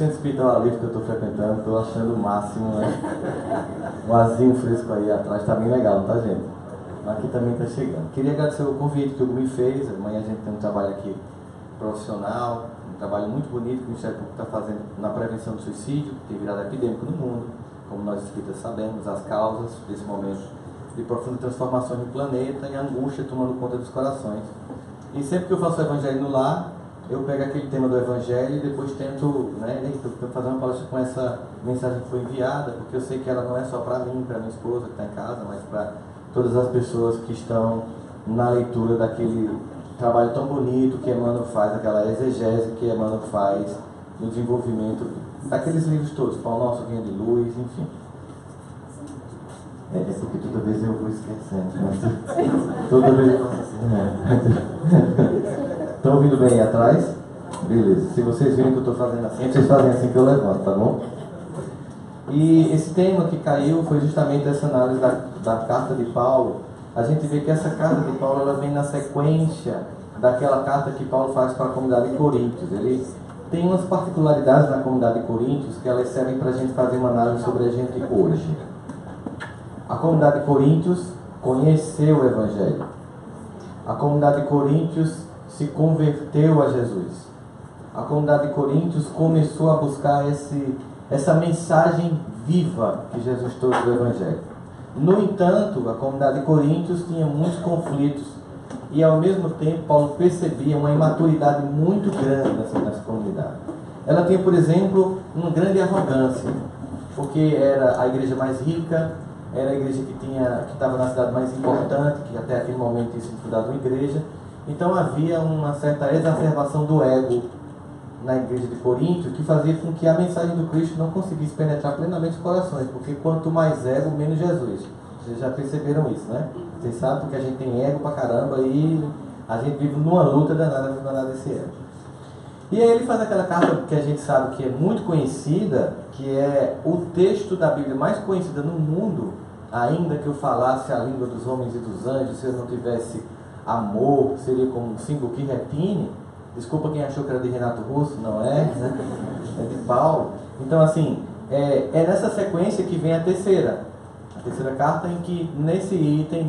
centro espiritualista que eu estou frequentando, estou achando o máximo, né? Um azinho fresco aí atrás, está bem legal, tá, gente? Aqui também está chegando. Queria agradecer o convite que o Hugo me fez. Amanhã a gente tem um trabalho aqui profissional, um trabalho muito bonito que o Ministério Público está fazendo na prevenção do suicídio, que tem virado epidêmico no mundo, como nós espíritas sabemos, as causas desse momento de profunda transformação no planeta e angústia tomando conta dos corações. E sempre que eu faço o Evangelho no lar, eu pego aquele tema do Evangelho e depois tento, fazer uma palestra com essa mensagem que foi enviada, porque eu sei que ela não é só para mim, para minha esposa que está em casa, mas para todas as pessoas que estão na leitura daquele trabalho tão bonito que Emmanuel faz, aquela exegese que Emmanuel faz no desenvolvimento daqueles livros todos, Pão Nosso, Vinha de Luz, enfim. É porque toda vez eu vou esquecendo, mas toda vez eu faço assim. Estão ouvindo bem aí atrás? Beleza. Se vocês virem que eu estou fazendo assim, vocês fazem assim que eu levanto, tá bom? E esse tema que caiu foi justamente essa análise da carta de Paulo. A gente vê que essa carta de Paulo ela vem na sequência daquela carta que Paulo faz para a comunidade de Coríntios. Ele tem umas particularidades na comunidade de Coríntios que elas servem para a gente fazer uma análise sobre a gente hoje. A comunidade de Coríntios conheceu o Evangelho. A comunidade de Coríntios se converteu a Jesus. A comunidade de Coríntios começou a buscar essa mensagem viva que Jesus trouxe do Evangelho. No entanto, a comunidade de Coríntios tinha muitos conflitos e ao mesmo tempo Paulo percebia uma imaturidade muito grande nessa comunidade. Ela tinha, por exemplo, uma grande arrogância, porque era a igreja mais rica, era a igreja que estava na cidade mais importante, que até aquele momento tinha sido fundada uma igreja. Então havia uma certa exacerbação do ego na igreja de Corinto, que fazia com que a mensagem do Cristo não conseguisse penetrar plenamente os corações, porque quanto mais ego, menos Jesus. Vocês já perceberam isso, né? Vocês sabem que a gente tem ego pra caramba e a gente vive numa luta danada para danar desse ego. E aí ele faz aquela carta que a gente sabe que é muito conhecida, que é o texto da Bíblia mais conhecida no mundo. Ainda que eu falasse a língua dos homens e dos anjos, se eu não tivesse amor, seria como um símbolo que retine. Desculpa quem achou que era de Renato Russo, não é, né? É de Paulo. Então assim, é nessa sequência que vem a terceira carta, em que nesse item,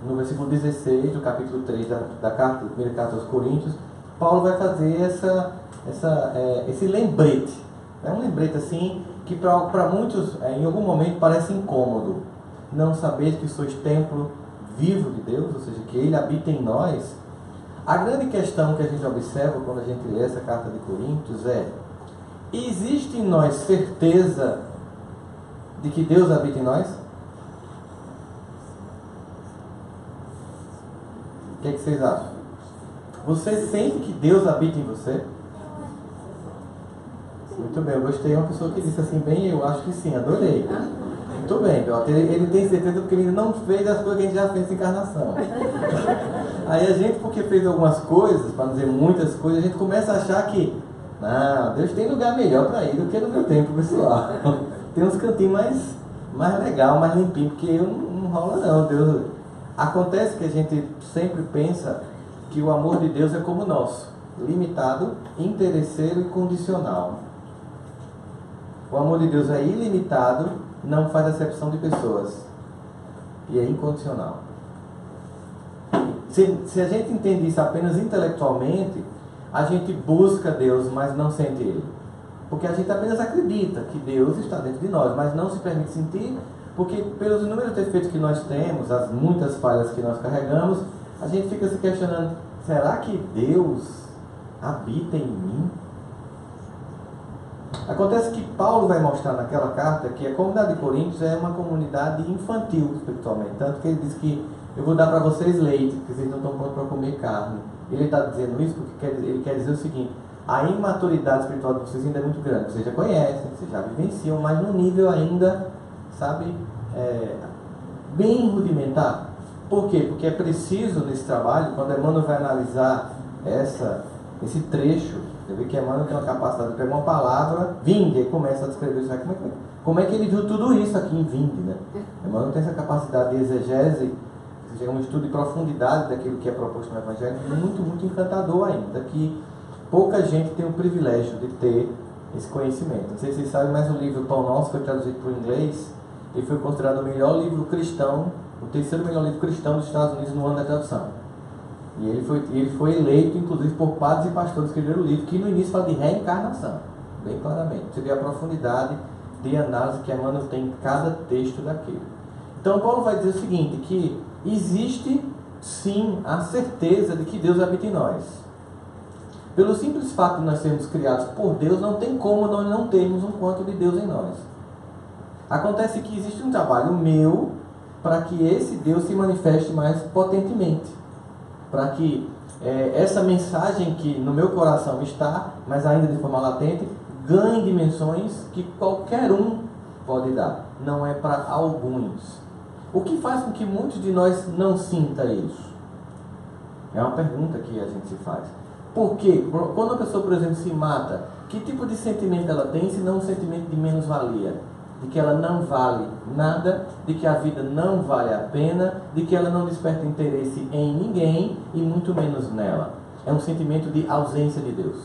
no versículo 16 do capítulo 3 da primeira carta aos Coríntios, Paulo vai fazer esse lembrete. É um lembrete assim, que para muitos em algum momento parece incômodo. Não saber que sois templo vivo de Deus, ou seja, que Ele habita em nós. A grande questão que a gente observa quando a gente lê essa carta de Coríntios é: existe em nós certeza de que Deus habita em nós? O que é que vocês acham? Você sente que Deus habita em você? Muito bem, eu gostei de uma pessoa que disse assim, bem, eu acho que sim, adorei. Muito bem, ele tem certeza porque ele não fez as coisas que a gente já fez em encarnação. Aí a gente, porque fez algumas coisas, para não dizer muitas coisas, a gente começa a achar que não, Deus tem lugar melhor para ir do que no meu tempo, pessoal. Tem uns cantinhos mais legal, mais limpinho, porque eu não rola não, Deus. Acontece que a gente sempre pensa que o amor de Deus é como o nosso, limitado, interesseiro e condicional. O amor de Deus é ilimitado, não faz acepção de pessoas e é incondicional. Se a gente entende isso apenas intelectualmente, a gente busca Deus, mas não sente Ele. Porque a gente apenas acredita que Deus está dentro de nós, mas não se permite sentir, porque pelos inúmeros defeitos que nós temos, as muitas falhas que nós carregamos, a gente fica se questionando, será que Deus habita em mim? Acontece que Paulo vai mostrar naquela carta que a comunidade de Coríntios é uma comunidade infantil espiritualmente, tanto que ele diz que eu vou dar para vocês leite, porque vocês não estão prontos para comer carne. Ele está dizendo isso porque ele quer dizer o seguinte: a imaturidade espiritual de vocês ainda é muito grande. Vocês já conhecem, vocês já vivenciam, mas no nível ainda, sabe, bem rudimentar. Por quê? Porque é preciso nesse trabalho, quando Emmanuel vai analisar esse trecho, você vê que Emmanuel tem uma capacidade de pegar uma palavra, vinde, e começa a descrever isso aqui. Como é que ele viu tudo isso aqui em vinde, né? Emmanuel tem essa capacidade de exegese, seja um estudo de profundidade daquilo que é proposto no Evangelho, muito, muito encantador ainda, que pouca gente tem o privilégio de ter esse conhecimento. Não sei se vocês sabem, mas o livro Pão Nosso foi traduzido para o inglês e foi considerado o melhor livro cristão, o terceiro melhor livro cristão dos Estados Unidos no ano da tradução. E ele foi eleito, inclusive, por padres e pastores que leram o livro, que no início fala de reencarnação, bem claramente. Você vê a profundidade de análise que Emmanuel tem em cada texto daquele. Então Paulo vai dizer o seguinte, que existe sim a certeza de que Deus habita em nós. Pelo simples fato de nós sermos criados por Deus, não tem como nós não termos um quanto de Deus em nós. Acontece que existe um trabalho meu para que esse Deus se manifeste mais potentemente. Para que essa mensagem que no meu coração está, mas ainda de forma latente, ganhe dimensões que qualquer um pode dar. Não é para alguns. O que faz com que muitos de nós não sinta isso? É uma pergunta que a gente se faz. Por quê? Quando a pessoa, por exemplo, se mata, que tipo de sentimento ela tem, se não um sentimento de menos-valia? De que ela não vale nada, de que a vida não vale a pena, de que ela não desperta interesse em ninguém e muito menos nela. É um sentimento de ausência de Deus.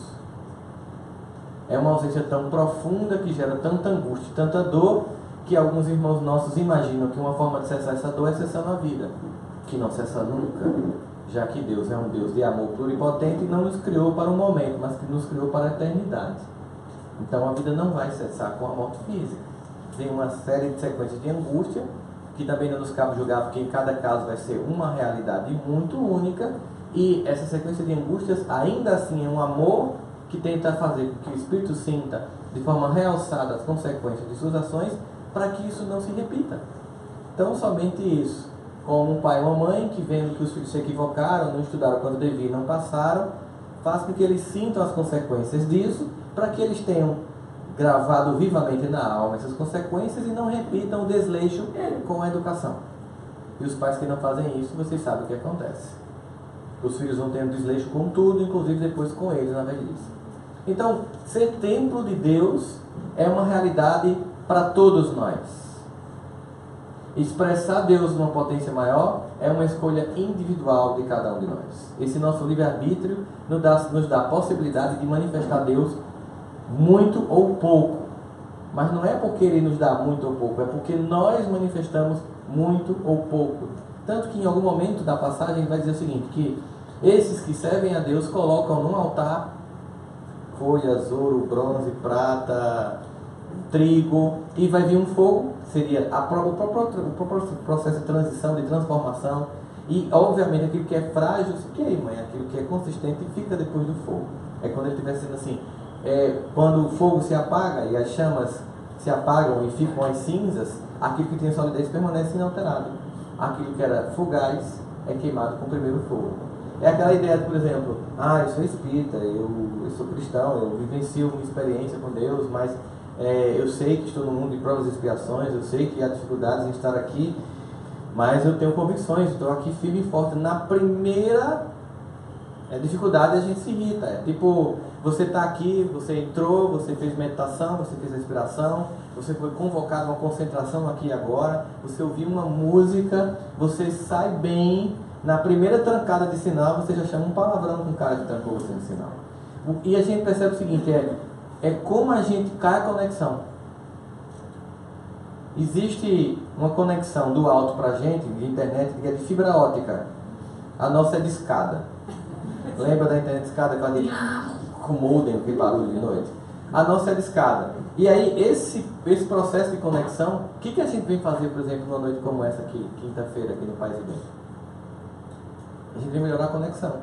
É uma ausência tão profunda que gera tanta angústia, tanta dor, que alguns irmãos nossos imaginam que uma forma de cessar essa dor é cessar na vida, que não cessa nunca, já que Deus é um Deus de amor pluripotente e não nos criou para um momento, mas que nos criou para a eternidade. Então a vida não vai cessar com a morte física. Tem uma série de sequências de angústia, que também não nos cabe julgar, porque em cada caso vai ser uma realidade muito única, e essa sequência de angústias ainda assim é um amor que tenta fazer com que o Espírito sinta de forma realçada as consequências de suas ações, para que isso não se repita. Então somente isso, como um pai ou uma mãe que vendo que os filhos se equivocaram, não estudaram quando deviam, não passaram, faz com que eles sintam as consequências disso, para que eles tenham gravado vivamente na alma essas consequências e não repitam o desleixo com a educação. E os pais que não fazem isso, vocês sabem o que acontece. Os filhos vão tendo desleixo com tudo, inclusive depois com eles na velhice. Então, ser templo de Deus é uma realidade para todos nós. Expressar Deus numa potência maior é uma escolha individual de cada um de nós. Esse nosso livre-arbítrio nos dá a possibilidade de manifestar Deus muito ou pouco. Mas não é porque Ele nos dá muito ou pouco, é porque nós manifestamos muito ou pouco. Tanto que em algum momento da passagem ele vai dizer o seguinte, que esses que servem a Deus colocam num altar folhas, ouro, bronze, prata, trigo, e vai vir um fogo, seria o próprio processo de transição, de transformação, e obviamente aquilo que é frágil, que é, mãe, aquilo que é consistente fica depois do fogo. É quando ele estiver sendo assim, quando o fogo se apaga e as chamas se apagam e ficam as cinzas, aquilo que tem solidez permanece inalterado. Aquilo que era fugaz é queimado com o primeiro fogo. É aquela ideia de, por exemplo, eu sou espírita, eu sou cristão, eu vivencio uma experiência com Deus, mas eu sei que estou no mundo de provas e expiações, eu sei que há dificuldades em estar aqui, mas eu tenho convicções, estou aqui firme e forte. Na primeira dificuldade a gente se irrita. É tipo, você está aqui, você entrou, você fez meditação, você fez respiração, você foi convocado a uma concentração aqui agora, você ouviu uma música, você sai bem, na primeira trancada de sinal você já chama um palavrão com o cara que trancou você no sinal. E a gente percebe o seguinte, é como a gente cai a conexão. Existe uma conexão do alto para a gente, de internet, que é de fibra ótica. A nossa é de escada. Lembra da internet de escada? Com modem, aquele barulho de noite. A nossa é de escada. E aí, esse processo de conexão, o que a gente vem fazer, por exemplo, numa noite como essa aqui, quinta-feira, aqui no Paz e Bem? A gente vem melhorar a conexão.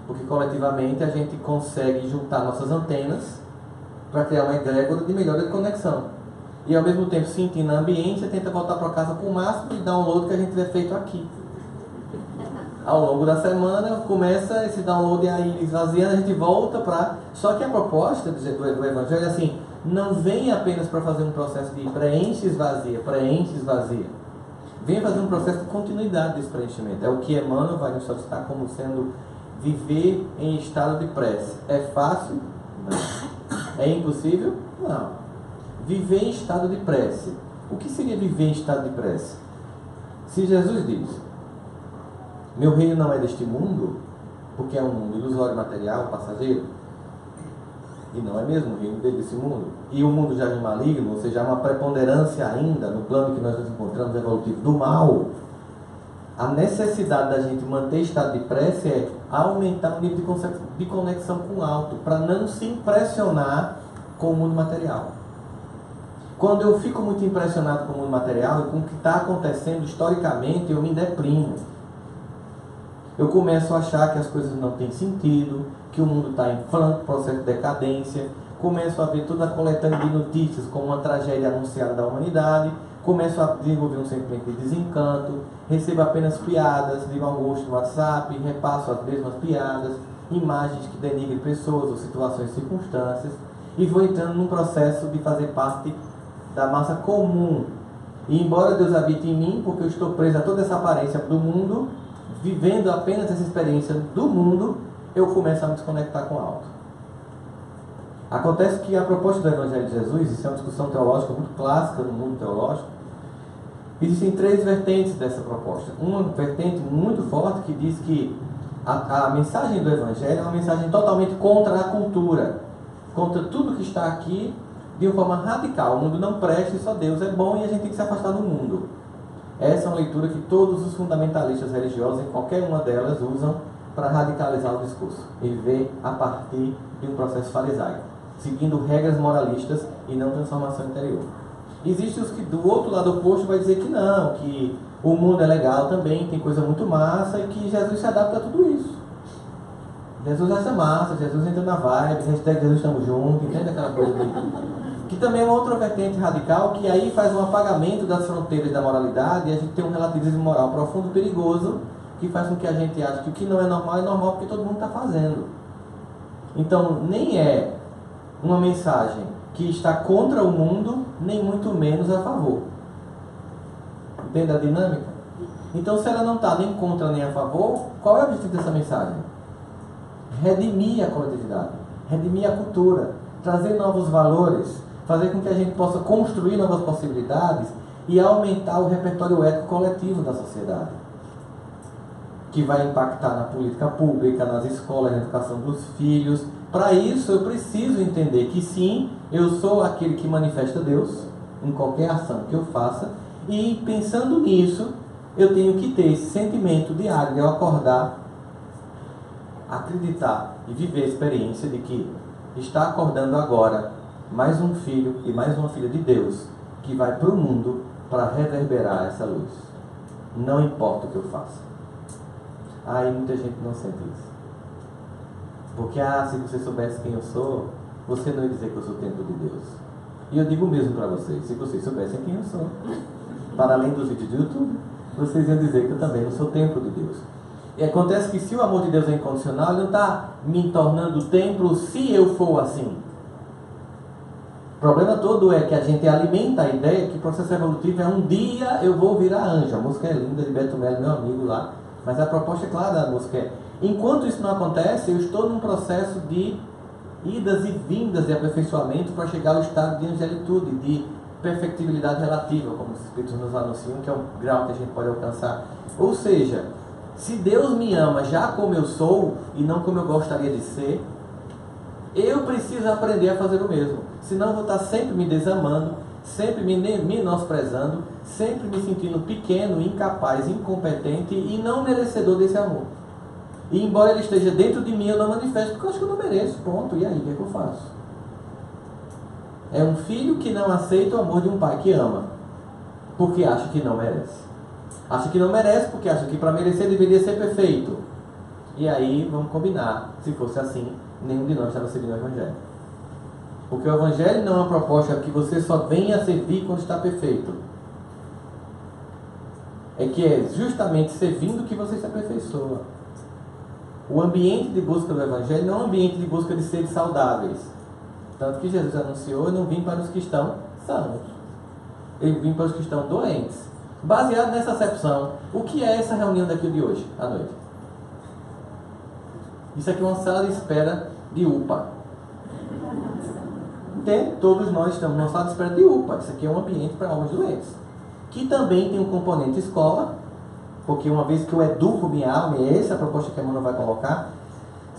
Porque coletivamente a gente consegue juntar nossas antenas para criar uma egrégora de melhora de conexão. E ao mesmo tempo, sentindo a ambiência, tenta voltar para casa com o máximo de download que a gente tiver feito aqui. Ao longo da semana, começa esse download aí esvaziando, a gente volta para... Só que a proposta do Evangelho é assim, não vem apenas para fazer um processo de preenche, esvazia. Vem fazer um processo de continuidade desse preenchimento. É o que Emmanuel vai nos solicitar como sendo viver em estado de prece. É fácil? Não. É impossível? Não. Viver em estado de prece. O que seria viver em estado de prece? Se Jesus diz, meu reino não é deste mundo, porque é um mundo ilusório, material, passageiro, E não é mesmo o reino desse mundo. E o mundo já é maligno, ou seja, há uma preponderância ainda no plano que nós nos encontramos evolutivo do mal. A necessidade da gente manter estado de prece é aumentar o nível de conexão com o alto, para não se impressionar com o mundo material. Quando eu fico muito impressionado com o mundo material e com o que está acontecendo historicamente, eu me deprimo. Eu começo a achar que as coisas não têm sentido, que o mundo está em franco processo de decadência, começo a ver toda a coletânea de notícias como uma tragédia anunciada da humanidade, começo a desenvolver um sentimento de desencanto, recebo apenas piadas de mau gosto no WhatsApp, repasso as mesmas piadas, imagens que denigrem pessoas ou situações e circunstâncias, e vou entrando num processo de fazer parte da massa comum. E embora Deus habite em mim, porque eu estou preso a toda essa aparência do mundo, vivendo apenas essa experiência do mundo, eu começo a me desconectar com o alto. Acontece que a proposta do Evangelho de Jesus, isso é uma discussão teológica muito clássica no mundo teológico, existem 3 vertentes dessa proposta. Uma vertente muito forte que diz que a mensagem do Evangelho é uma mensagem totalmente contra a cultura, contra tudo que está aqui de uma forma radical. O mundo não presta e só Deus é bom e a gente tem que se afastar do mundo. Essa é uma leitura que todos os fundamentalistas religiosos, em qualquer uma delas, usam para radicalizar o discurso e viver a partir de um processo farisaico, seguindo regras moralistas e não transformação interior. Existem os que do outro lado oposto vai dizer que não, que o mundo é legal também, tem coisa muito massa e que Jesus se adapta a tudo isso. Jesus acha massa, Jesus entra na vibe, hashtag Jesus estamos juntos, entende aquela coisa que também é uma outra vertente radical, que aí faz um apagamento das fronteiras da moralidade e a gente tem um relativismo moral profundo e perigoso, que faz com que a gente ache que o que não é normal porque todo mundo está fazendo. Então, nem é uma mensagem que está contra o mundo, nem muito menos a favor. Entende a dinâmica? Então, se ela não está nem contra nem a favor, qual é o objetivo dessa mensagem? Redimir a coletividade, redimir a cultura, trazer novos valores, fazer com que a gente possa construir novas possibilidades e aumentar o repertório ético coletivo da sociedade, que vai impactar na política pública, nas escolas, na educação dos filhos. Para isso, eu preciso entender que sim, eu sou aquele que manifesta Deus em qualquer ação que eu faça, e pensando nisso, eu tenho que ter esse sentimento diário de eu acordar, acreditar e viver a experiência de que está acordando agora mais um filho e mais uma filha de Deus que vai para o mundo para reverberar essa luz. Não importa o que eu faça. Aí muita gente não sente isso. Porque, se você soubesse quem eu sou, você não ia dizer que eu sou o templo de Deus. E eu digo mesmo para vocês, se vocês soubessem quem eu sou, para além dos vídeos do YouTube, vocês iam dizer que eu também não sou o templo de Deus. E acontece que se o amor de Deus é incondicional, ele não está me tornando templo se eu for assim. O problema todo é que a gente alimenta a ideia que o processo evolutivo é um dia eu vou virar anjo. A música é linda, de Beto Melo, meu amigo lá, mas a proposta é clara da música é: enquanto isso não acontece, eu estou num processo de idas e vindas de aperfeiçoamento para chegar ao estado de angelitude, de perfectibilidade relativa, como os Espíritos nos anunciam, que é um grau que a gente pode alcançar. Ou seja, se Deus me ama já como eu sou e não como eu gostaria de ser, eu preciso aprender a fazer o mesmo. Senão eu vou estar sempre me desamando, sempre me menosprezando, sempre me sentindo pequeno, incapaz, incompetente e não merecedor desse amor. E embora ele esteja dentro de mim, eu não manifesto porque eu acho que eu não mereço. Ponto. E aí, o que é que eu faço? É um filho que não aceita o amor de um pai que ama, porque acha que não merece. Acha que não merece porque acha que para merecer deveria ser perfeito. E aí, vamos combinar, se fosse assim, nenhum de nós estava seguindo o Evangelho. Porque o Evangelho não é uma proposta que você só venha servir quando está perfeito. É que é justamente servindo que você se aperfeiçoa. O ambiente de busca do Evangelho não é um ambiente de busca de seres saudáveis. Tanto que Jesus anunciou: eu não vim para os que estão sãos, eu vim para os que estão doentes. Baseado nessa acepção, o que é essa reunião daqui de hoje, à noite? Isso aqui é uma sala de espera de UPA. Entende? Todos nós estamos numa sala de espera de UPA. Isso aqui é um ambiente para almas doentes, que também tem um componente escola, porque uma vez que eu educo minha alma, e essa é a proposta que a Emmanuel vai colocar,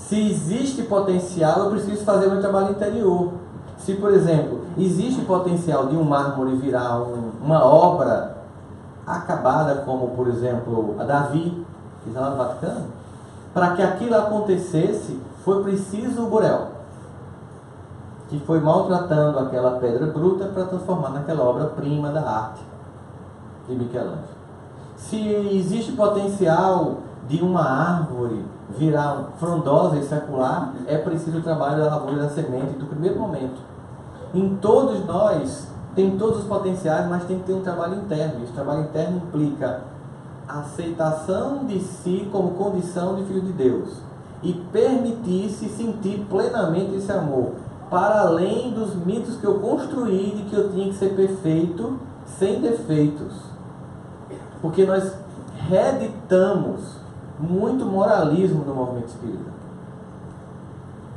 Se existe potencial, eu preciso fazer meu trabalho interior. Se, por exemplo, existe potencial de um mármore virar uma obra acabada, como, por exemplo, a Davi, que está lá no Vaticano, para que aquilo acontecesse, foi preciso o Burel, que foi maltratando aquela pedra bruta para transformar naquela obra-prima da arte de Michelangelo. Se existe potencial de uma árvore virar frondosa e secular, é preciso o trabalho da lavoura e da semente do primeiro momento. Em todos nós, tem todos os potenciais, mas tem que ter um trabalho interno. Esse trabalho interno implica a aceitação de si como condição de filho de Deus e permitir-se sentir plenamente esse amor, para além dos mitos que eu construí de que eu tinha que ser perfeito, sem defeitos. Porque nós reeditamos muito moralismo no movimento espírita.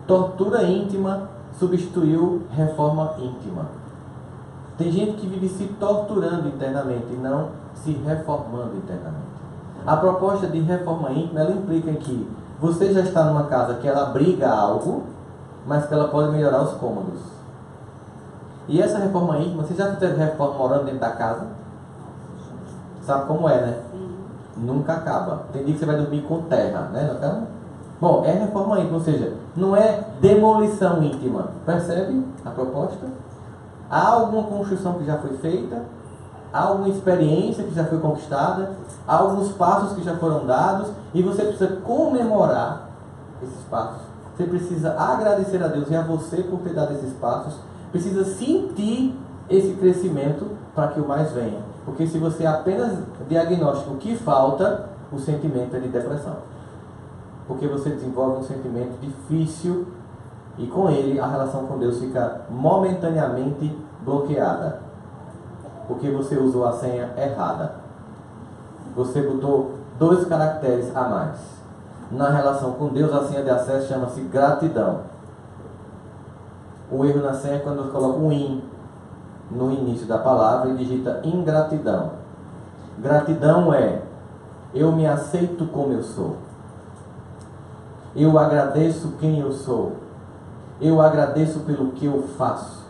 Tortura íntima substituiu reforma íntima. Tem gente que vive se torturando internamente e não se reformando internamente. A proposta de reforma íntima, ela implica que você já está numa casa que ela abriga algo, mas que ela pode melhorar os cômodos. E essa reforma íntima, você já teve reforma morando dentro da casa? Sabe como é, né? Nunca acaba. Tem dia que você vai dormir com terra, né, na cama? Bom, é reforma íntima, ou seja, não é demolição íntima. Percebe a proposta? Há alguma construção que já foi feita, há alguma experiência que já foi conquistada, há alguns passos que já foram dados, e você precisa comemorar esses passos. Você precisa agradecer a Deus e a você por ter dado esses passos. Precisa sentir esse crescimento para que o mais venha. Porque se você apenas diagnostica o que falta, o sentimento é de depressão. Porque você desenvolve um sentimento difícil e com ele a relação com Deus fica momentaneamente bloqueada. Porque você usou a senha errada. Você botou 2 caracteres a mais. Na relação com Deus, a senha de acesso chama-se gratidão. O erro na senha é quando você coloca um in no início da palavra e digita ingratidão. Gratidão é: eu me aceito como eu sou. Eu agradeço quem eu sou. Eu agradeço pelo que eu faço.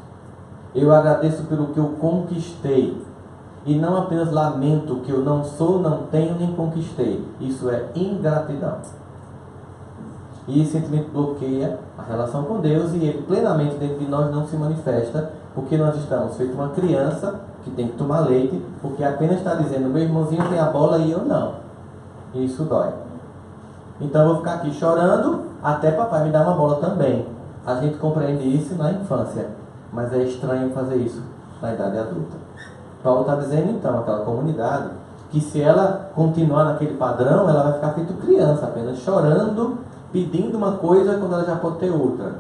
Eu agradeço pelo que eu conquistei. E não apenas lamento o que eu não sou, não tenho nem conquistei. Isso é ingratidão. E esse sentimento bloqueia a relação com Deus e ele plenamente dentro de nós não se manifesta, porque nós estamos feito uma criança que tem que tomar leite, porque apenas está dizendo: meu irmãozinho tem a bola e eu não. E isso dói. Então eu vou ficar aqui chorando até papai me dar uma bola também. A gente compreende isso na infância, mas é estranho fazer isso na idade adulta. Paulo está dizendo então, aquela comunidade, que se ela continuar naquele padrão, ela vai ficar feito criança, apenas chorando, pedindo uma coisa quando ela já pode ter outra.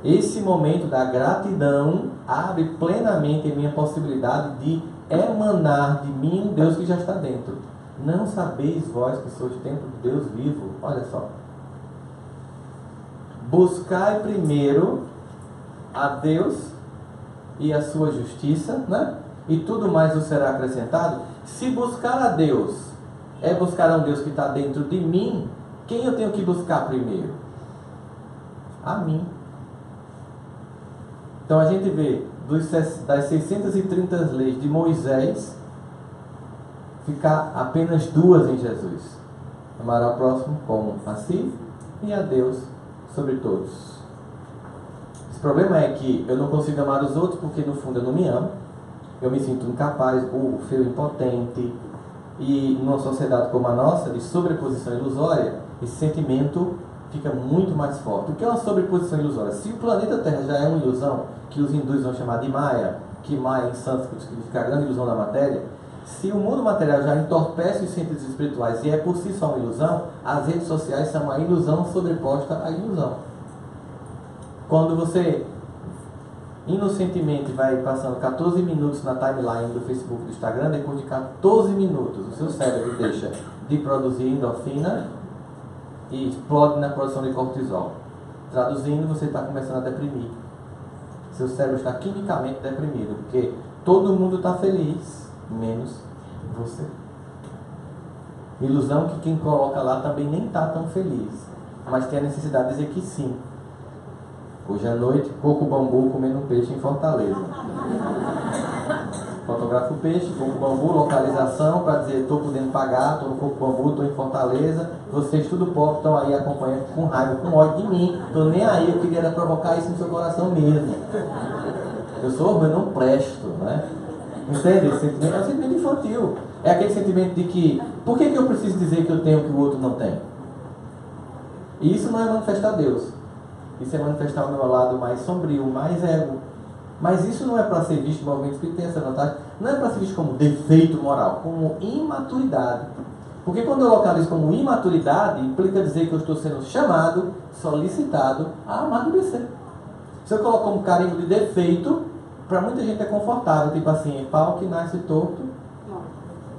Esse momento da gratidão abre plenamente a minha possibilidade de emanar de mim um Deus que já está dentro. Não sabeis vós que sois templo de Deus vivo. Olha só. Buscai primeiro a Deus e a sua justiça, né? E tudo mais vos será acrescentado. Se buscar a Deus é buscar a um Deus que está dentro de mim, quem eu tenho que buscar primeiro? A mim. Então a gente vê das 630 leis de Moisés, ficar apenas 2 em Jesus: amar ao próximo como a si e a Deus sobre todos. Esse problema é que eu não consigo amar os outros porque no fundo eu não me amo. Eu me sinto incapaz, feio, impotente. E numa sociedade como a nossa, de sobreposição ilusória, esse sentimento fica muito mais forte. O que é uma sobreposição ilusória? Se o planeta Terra já é uma ilusão, que os hindus vão chamar de Maya, que Maya em sânscrito significa a grande ilusão da matéria, se o mundo material já entorpece os sentidos espirituais e é por si só uma ilusão, as redes sociais são uma ilusão sobreposta à ilusão. Quando você inocentemente vai passando 14 minutos na timeline do Facebook, do Instagram, depois de 14 minutos o seu cérebro deixa de produzir endorfina e explode na produção de cortisol. Traduzindo, você está começando a deprimir. Seu cérebro está quimicamente deprimido, porque todo mundo está feliz, menos você. Ilusão que quem coloca lá também nem está tão feliz. mas tem a necessidade de dizer que sim. Hoje à noite, coco bambu comendo um peixe em Fortaleza. Fotografa o peixe, coco bambu, localização, para dizer, estou podendo pagar, estou no coco bambu, estou em Fortaleza, vocês tudo pobre estão aí acompanhando com raiva, com ódio de mim, estou nem aí, eu queria provocar isso no seu coração mesmo. Eu sou ruim, não presto, né? Entende? Esse sentimento é um sentimento infantil. É aquele sentimento de que, por que eu preciso dizer que eu tenho o que o outro não tem? E isso não é manifestar Deus. Isso é manifestar o meu lado mais sombrio, mais ego. Mas isso não é para ser visto, o movimento espírita tem essa vantagem, não é para ser visto como defeito moral, como imaturidade. Porque quando eu localizo como imaturidade, implica dizer que eu estou sendo chamado, solicitado a amadurecer. Se eu coloco como carimbo de defeito, para muita gente é confortável, tipo assim, é pau que nasce torto.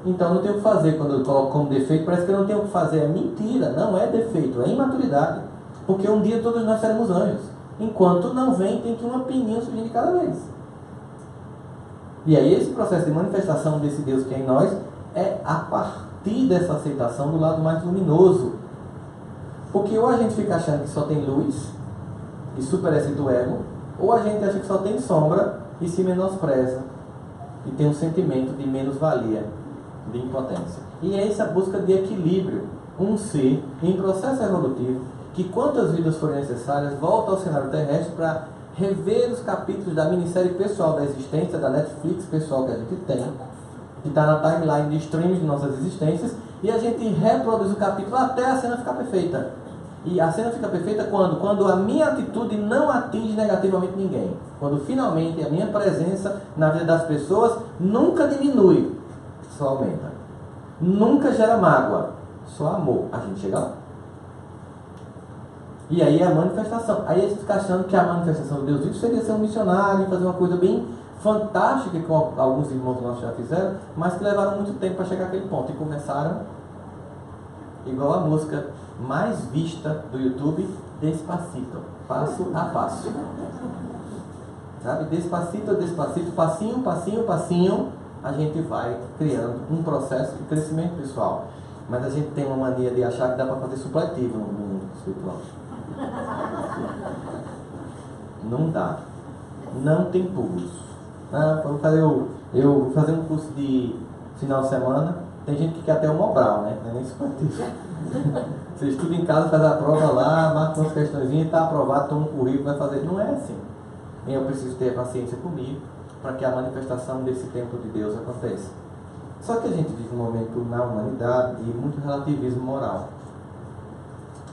Então não tenho o que fazer. Quando eu coloco como defeito, parece que eu não tenho o que fazer. É mentira, não é defeito, é imaturidade. Porque um dia todos nós seremos anjos. Enquanto não vem, tem que uma pininha surgir de cada vez. E aí esse processo de manifestação desse Deus que é em nós é a partir dessa aceitação do lado mais luminoso. Porque ou a gente fica achando que só tem luz e superexcita o ego, ou a gente acha que só tem sombra e se menospreza e tem um sentimento de menos-valia, de impotência. E é essa busca de equilíbrio, um ser em processo evolutivo que, quantas vidas forem necessárias, volta ao cenário terrestre para rever os capítulos da minissérie pessoal da existência, da Netflix pessoal que a gente tem, que está na timeline de streams de nossas existências, e a gente reproduz o capítulo até a cena ficar perfeita. E a cena fica perfeita quando? Quando a minha atitude não atinge negativamente ninguém. Quando finalmente a minha presença na vida das pessoas nunca diminui, só aumenta. Nunca gera mágoa, só amor. A gente chega lá. E aí é a manifestação. Aí a gente fica achando que a manifestação de Deus vivo seria ser um missionário, fazer uma coisa bem fantástica, que alguns irmãos nossos já fizeram, mas que levaram muito tempo para chegar àquele ponto. E começaram igual a música mais vista do YouTube, Despacito, passo a passo. Sabe? Despacito, despacito, passinho, passinho, passinho, a gente vai criando um processo de crescimento pessoal. Mas a gente tem uma mania de achar que dá para fazer supletivo no mundo espiritual. Não dá. Não tem pulos. Eu vou fazer um curso de final de semana. Tem gente que quer até o Mobral, né? Não é nem supletivo. Você estuda em casa, faz a prova lá, marca umas questõezinhas, está aprovado, toma um currículo, vai fazer. Não é assim. Eu preciso ter paciência comigo para que a manifestação desse tempo de Deus aconteça. Só que a gente vive um momento na humanidade de muito relativismo moral.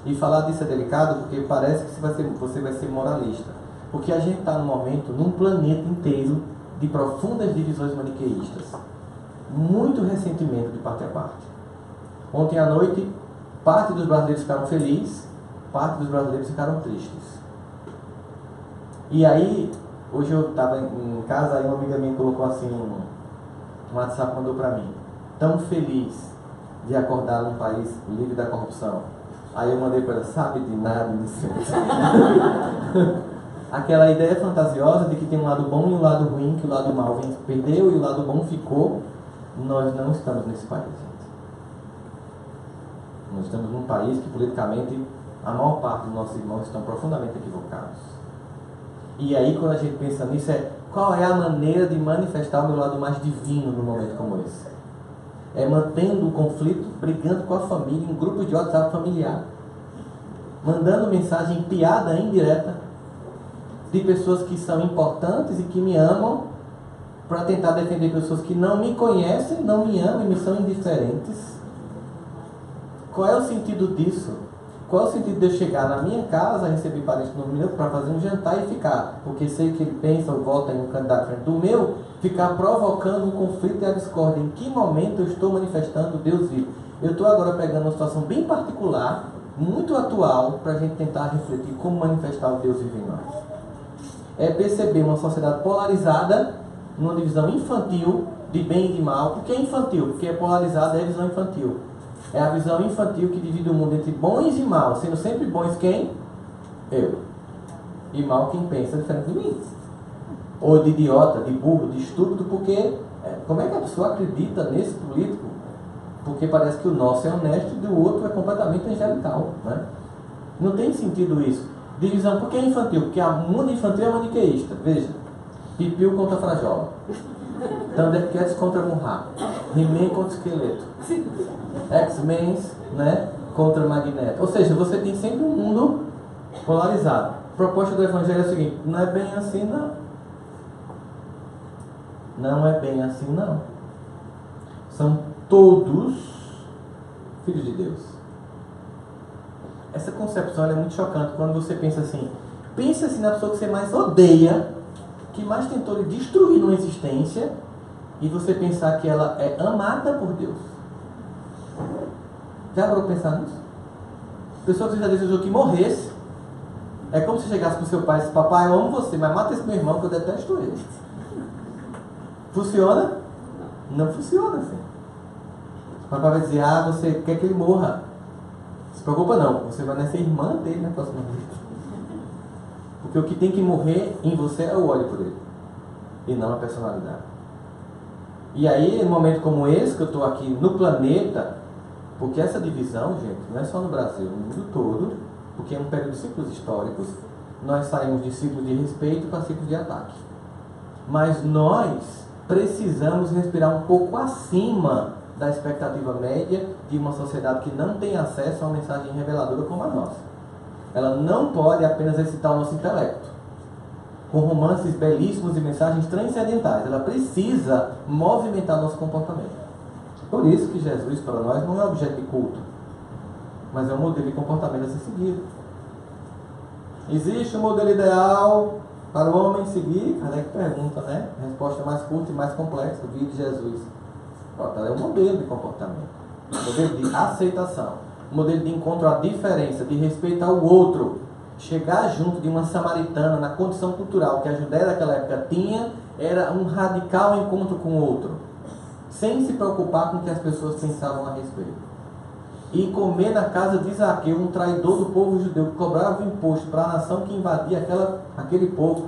E falar disso é delicado porque parece que você vai ser moralista. Porque a gente está num momento, num planeta inteiro, de profundas divisões maniqueístas. Muito ressentimento de parte a parte. Ontem à noite, parte dos brasileiros ficaram felizes, parte dos brasileiros ficaram tristes. E aí, hoje eu estava em casa, aí uma amiga minha colocou assim, um WhatsApp mandou para mim: tão feliz de acordar num país livre da corrupção. Aí eu mandei para ela: sabe de nada, Vicente. Aquela ideia fantasiosa de que tem um lado bom e um lado ruim, que o lado mal perdeu e o lado bom ficou. Nós não estamos nesse país, gente. Nós estamos num país que politicamente a maior parte dos nossos irmãos estão profundamente equivocados. E aí quando a gente pensa nisso qual é a maneira de manifestar o meu lado mais divino num momento como esse? É mantendo o conflito, brigando com a família, em grupos de WhatsApp familiar, mandando mensagem piada indireta de pessoas que são importantes e que me amam, para tentar defender pessoas que não me conhecem, não me amam e me são indiferentes. Qual é o sentido disso? Qual é o sentido de eu chegar na minha casa, receber parente no meu para fazer um jantar e ficar, porque sei que ele pensa ou vota em um candidato frente do meu, ficar provocando o conflito e a discórdia? Em que momento eu estou manifestando Deus vivo? Eu estou agora pegando uma situação bem particular, muito atual, para a gente tentar refletir como manifestar o Deus vivo em nós. É perceber uma sociedade polarizada, numa divisão infantil de bem e de mal. Por que infantil? Porque é polarizada, é a visão infantil. É a visão infantil que divide o mundo entre bons e maus, sendo sempre bons quem? Eu. E mal quem pensa diferente de mim. Ou de idiota, de burro, de estúpido, porque como é que a pessoa acredita nesse político? Porque parece que o nosso é honesto e o outro é completamente angelical, né? Não tem sentido isso. Divisão, por que é infantil? Porque o mundo infantil é maniqueísta. Veja, Piu contra Frajola, Thundercats contra Munra, He-Man contra Esqueleto, X-Men, né, contra Magneto. Ou seja, você tem sempre um mundo polarizado. A proposta do Evangelho é a seguinte: não é bem assim não. Não é bem assim não. São todos filhos de Deus. Essa concepção é muito chocante quando você pensa assim. Pense assim na pessoa que você mais odeia, que mais tentou lhe destruir numa existência, e você pensar que ela é amada por Deus. Já parou pra pensar nisso? Pessoa que você já desejou que morresse. É como se chegasse pro seu pai e disse: papai, eu amo você, mas mata esse meu irmão que eu detesto ele. Funciona? Não funciona assim. O papai vai dizer: ah, você quer que ele morra. Não se preocupa não, você vai nascer irmã dele na próxima vez. Porque o que tem que morrer em você é o ódio por ele, e não a personalidade. E aí, em um momento como esse, que eu estou aqui no planeta, porque essa divisão, gente, não é só no Brasil, no mundo todo, porque é um período de ciclos históricos, nós saímos de ciclos de respeito para ciclos de ataque. Mas nós precisamos respirar um pouco acima da expectativa média de uma sociedade que não tem acesso a uma mensagem reveladora como a nossa. Ela não pode apenas excitar o nosso intelecto com romances belíssimos e mensagens transcendentais. Ela precisa movimentar nosso comportamento. Por isso que Jesus, para nós, não é objeto de culto, mas é um modelo de comportamento a ser seguido. Existe um modelo ideal para o homem seguir? Kardec pergunta, né? A resposta mais curta e mais complexa: o vídeo de Jesus. Ela é um modelo de comportamento, um modelo de aceitação, um modelo de encontro à diferença, de respeito ao outro. Chegar junto de uma samaritana na condição cultural que a Judéia daquela época tinha, era um radical encontro com o outro, sem se preocupar com o que as pessoas pensavam a respeito. E comer na casa de Zaqueu, um traidor do povo judeu, que cobrava o imposto para a nação que invadia aquele povo,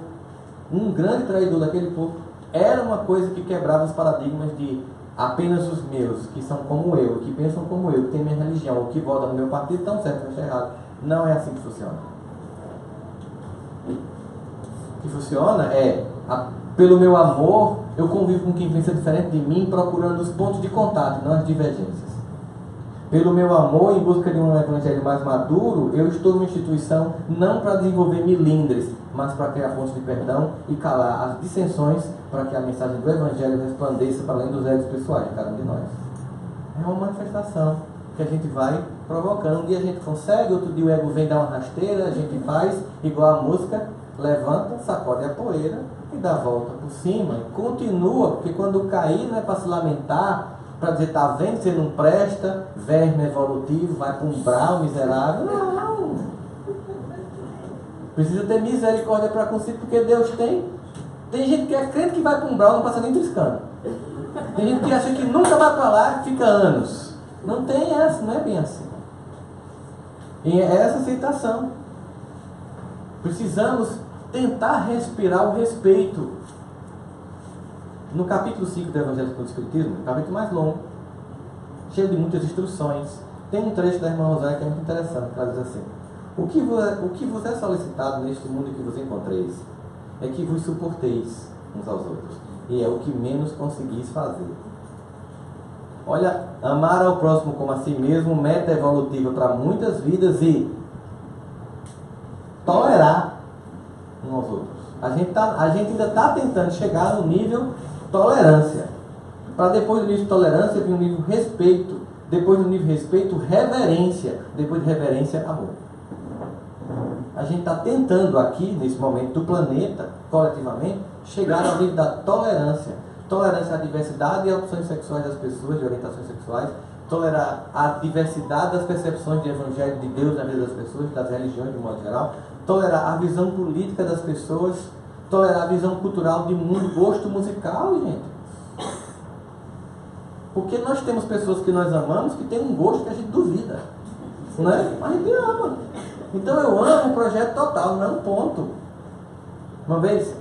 um grande traidor daquele povo, era uma coisa que quebrava os paradigmas de apenas os meus, que são como eu, que pensam como eu, que têm minha religião, ou que votam no meu partido, estão certo, estão errado. Não é assim que funciona. O que funciona é, pelo meu amor, eu convivo com quem pensa diferente de mim, procurando os pontos de contato, não as divergências. Pelo meu amor, em busca de um evangelho mais maduro, eu estou numa instituição não para desenvolver milindres, mas para criar pontos de perdão e calar as dissensões, para que a mensagem do evangelho resplandeça para além dos egos pessoais de cada um de nós. É uma manifestação que a gente vai provocando. Um dia a gente consegue, outro dia o ego vem dar uma rasteira, a gente faz igual a música, levanta, sacode a poeira e dá a volta por cima e continua, porque quando cair não é para se lamentar, para dizer: tá vendo, você não presta, verme evolutivo, vai para um umbral miserável. Não! Precisa ter misericórdia para consigo, porque Deus tem. Tem gente que é crente que vai para um umbral, não passa nem triscando. Tem gente que acha que nunca vai para lá e fica anos. Não tem essa, não é bem assim. E é essa aceitação. Precisamos tentar respirar o respeito. No capítulo 5 do Evangelho segundo o Espiritismo, o capítulo mais longo, cheio de muitas instruções, tem um trecho da irmã Rosália que é muito interessante, que ela diz assim: o que vos é solicitado neste mundo que vos encontreis é que vos suporteis uns aos outros, e é o que menos conseguis fazer. Olha, amar ao próximo como a si mesmo, meta evolutiva para muitas vidas, e tolerar uns aos outros. A gente ainda está tentando chegar no nível tolerância, para depois do nível de tolerância vir um nível respeito, depois do nível de respeito, reverência, depois de reverência, amor. A gente está tentando aqui, nesse momento do planeta, coletivamente, chegar ao nível da tolerância. Tolerância à diversidade e opções sexuais das pessoas, de orientações sexuais, tolerar a diversidade das percepções de evangelho de Deus na vida das pessoas, das religiões de modo geral, tolerar a visão política das pessoas, tolerar a visão cultural de mundo, gosto musical, gente. Porque nós temos pessoas que nós amamos que têm um gosto que a gente duvida, né? Mas a gente ama. Então eu amo o projeto total, não ponto. Uma vez,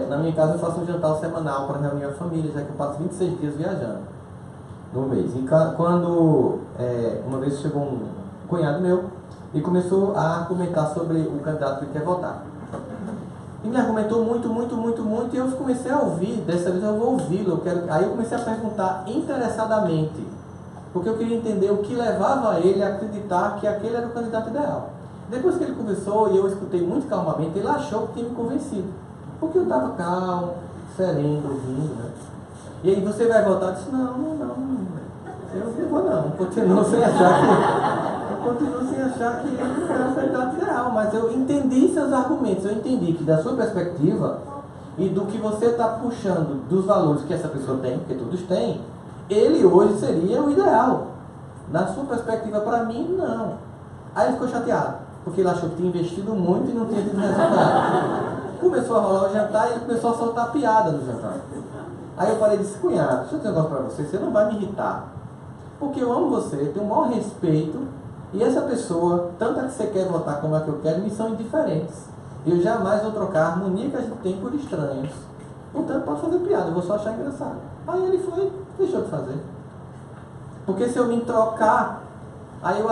na minha casa eu faço um jantar semanal para reunir a família, já que eu passo 26 dias viajando no mês. E quando uma vez chegou cunhado meu, e começou a argumentar sobre o candidato que ele quer votar. E me argumentou muito, e eu comecei a ouvir, dessa vez eu vou ouvi-lo, aí eu comecei a perguntar interessadamente, porque eu queria entender o que levava ele a acreditar que aquele era o candidato ideal. Depois que ele conversou e eu escutei muito calmamente, ele achou que tinha me convencido, porque eu estava calmo, sereno, ouvindo, né? E aí, você vai votar? Eu disse, não, eu não vou não, continuo sem achar que ele é o candidato ideal, mas eu entendi seus argumentos, eu entendi que da sua perspectiva e do que você está puxando dos valores que essa pessoa tem, porque todos têm, ele hoje seria o ideal. Na sua perspectiva, para mim, não. Aí ele ficou chateado, porque ele achou que tinha investido muito e não tinha tido resultado. Começou a rolar o jantar e ele começou a soltar piada no jantar. Aí eu parei e disse, cunhado, deixa eu dizer um negócio para você, você não vai me irritar, porque eu amo você, tenho o maior respeito, e essa pessoa, tanto a que você quer votar como a que eu quero, me são indiferentes. Eu jamais vou trocar a harmonia que a gente tem por estranhos. Portanto, pode fazer piada, eu vou só achar engraçado. Aí ele foi, deixou de fazer. Porque se eu me trocar, aí eu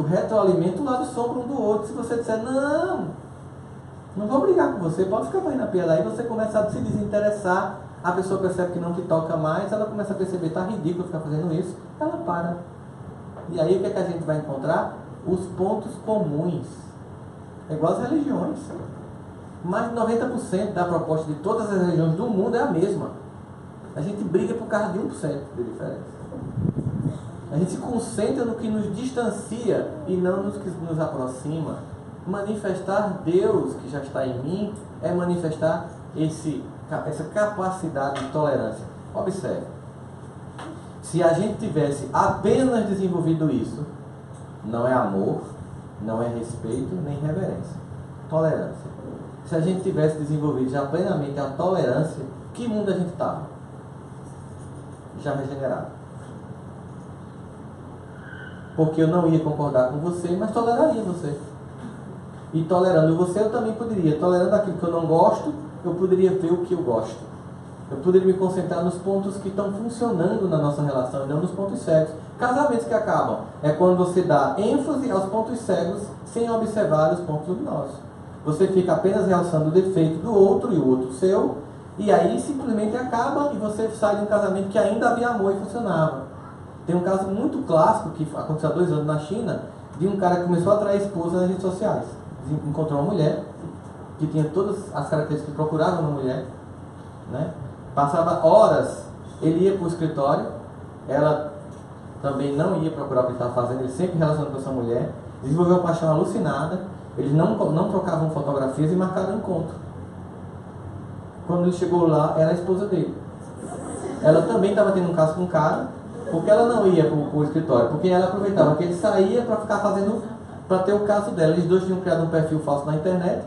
retroalimento o lado sombra um do outro. Se você disser, não vou brigar com você, pode ficar fazendo a piada. Aí você começa a se desinteressar, a pessoa percebe que não te toca mais, ela começa a perceber, tá ridículo ficar fazendo isso, ela para. E aí o que é que a gente vai encontrar? Os pontos comuns. É igual as religiões. Mais de 90% da proposta de todas as religiões do mundo é a mesma. A gente briga por causa de 1% de diferença. A gente se concentra no que nos distancia e não no que nos aproxima. Manifestar Deus que já está em mim é manifestar essa capacidade de tolerância. Observe. Se a gente tivesse apenas desenvolvido isso, não é amor, não é respeito, nem reverência. Tolerância. Se a gente tivesse desenvolvido já plenamente a tolerância, que mundo a gente estava? Já regenerado. Porque eu não ia concordar com você, mas toleraria você. E tolerando você, eu também poderia. Tolerando aquilo que eu não gosto, eu poderia ver o que eu gosto. Eu poderia me concentrar nos pontos que estão funcionando na nossa relação e não nos pontos cegos. Casamentos que acabam é quando você dá ênfase aos pontos cegos sem observar os pontos luminosos. Você fica apenas realçando o defeito do outro e o outro seu, e aí simplesmente acaba e você sai de um casamento que ainda havia amor e funcionava. Tem um caso muito clássico que aconteceu há 2 anos na China, de um cara que começou a atrair a esposa nas redes sociais. Encontrou uma mulher que tinha todas as características que procurava uma mulher, né? Passava horas, ele ia para o escritório, ela também não ia procurar o que ele estava fazendo, ele sempre relacionando com essa mulher, desenvolveu uma paixão alucinada, eles não trocavam fotografias e marcaram encontro. Quando ele chegou lá, era a esposa dele. Ela também estava tendo um caso com um cara, porque ela não ia para o escritório, porque ela aproveitava que ele saía para ficar para ter o caso dela. Eles dois tinham criado um perfil falso na internet,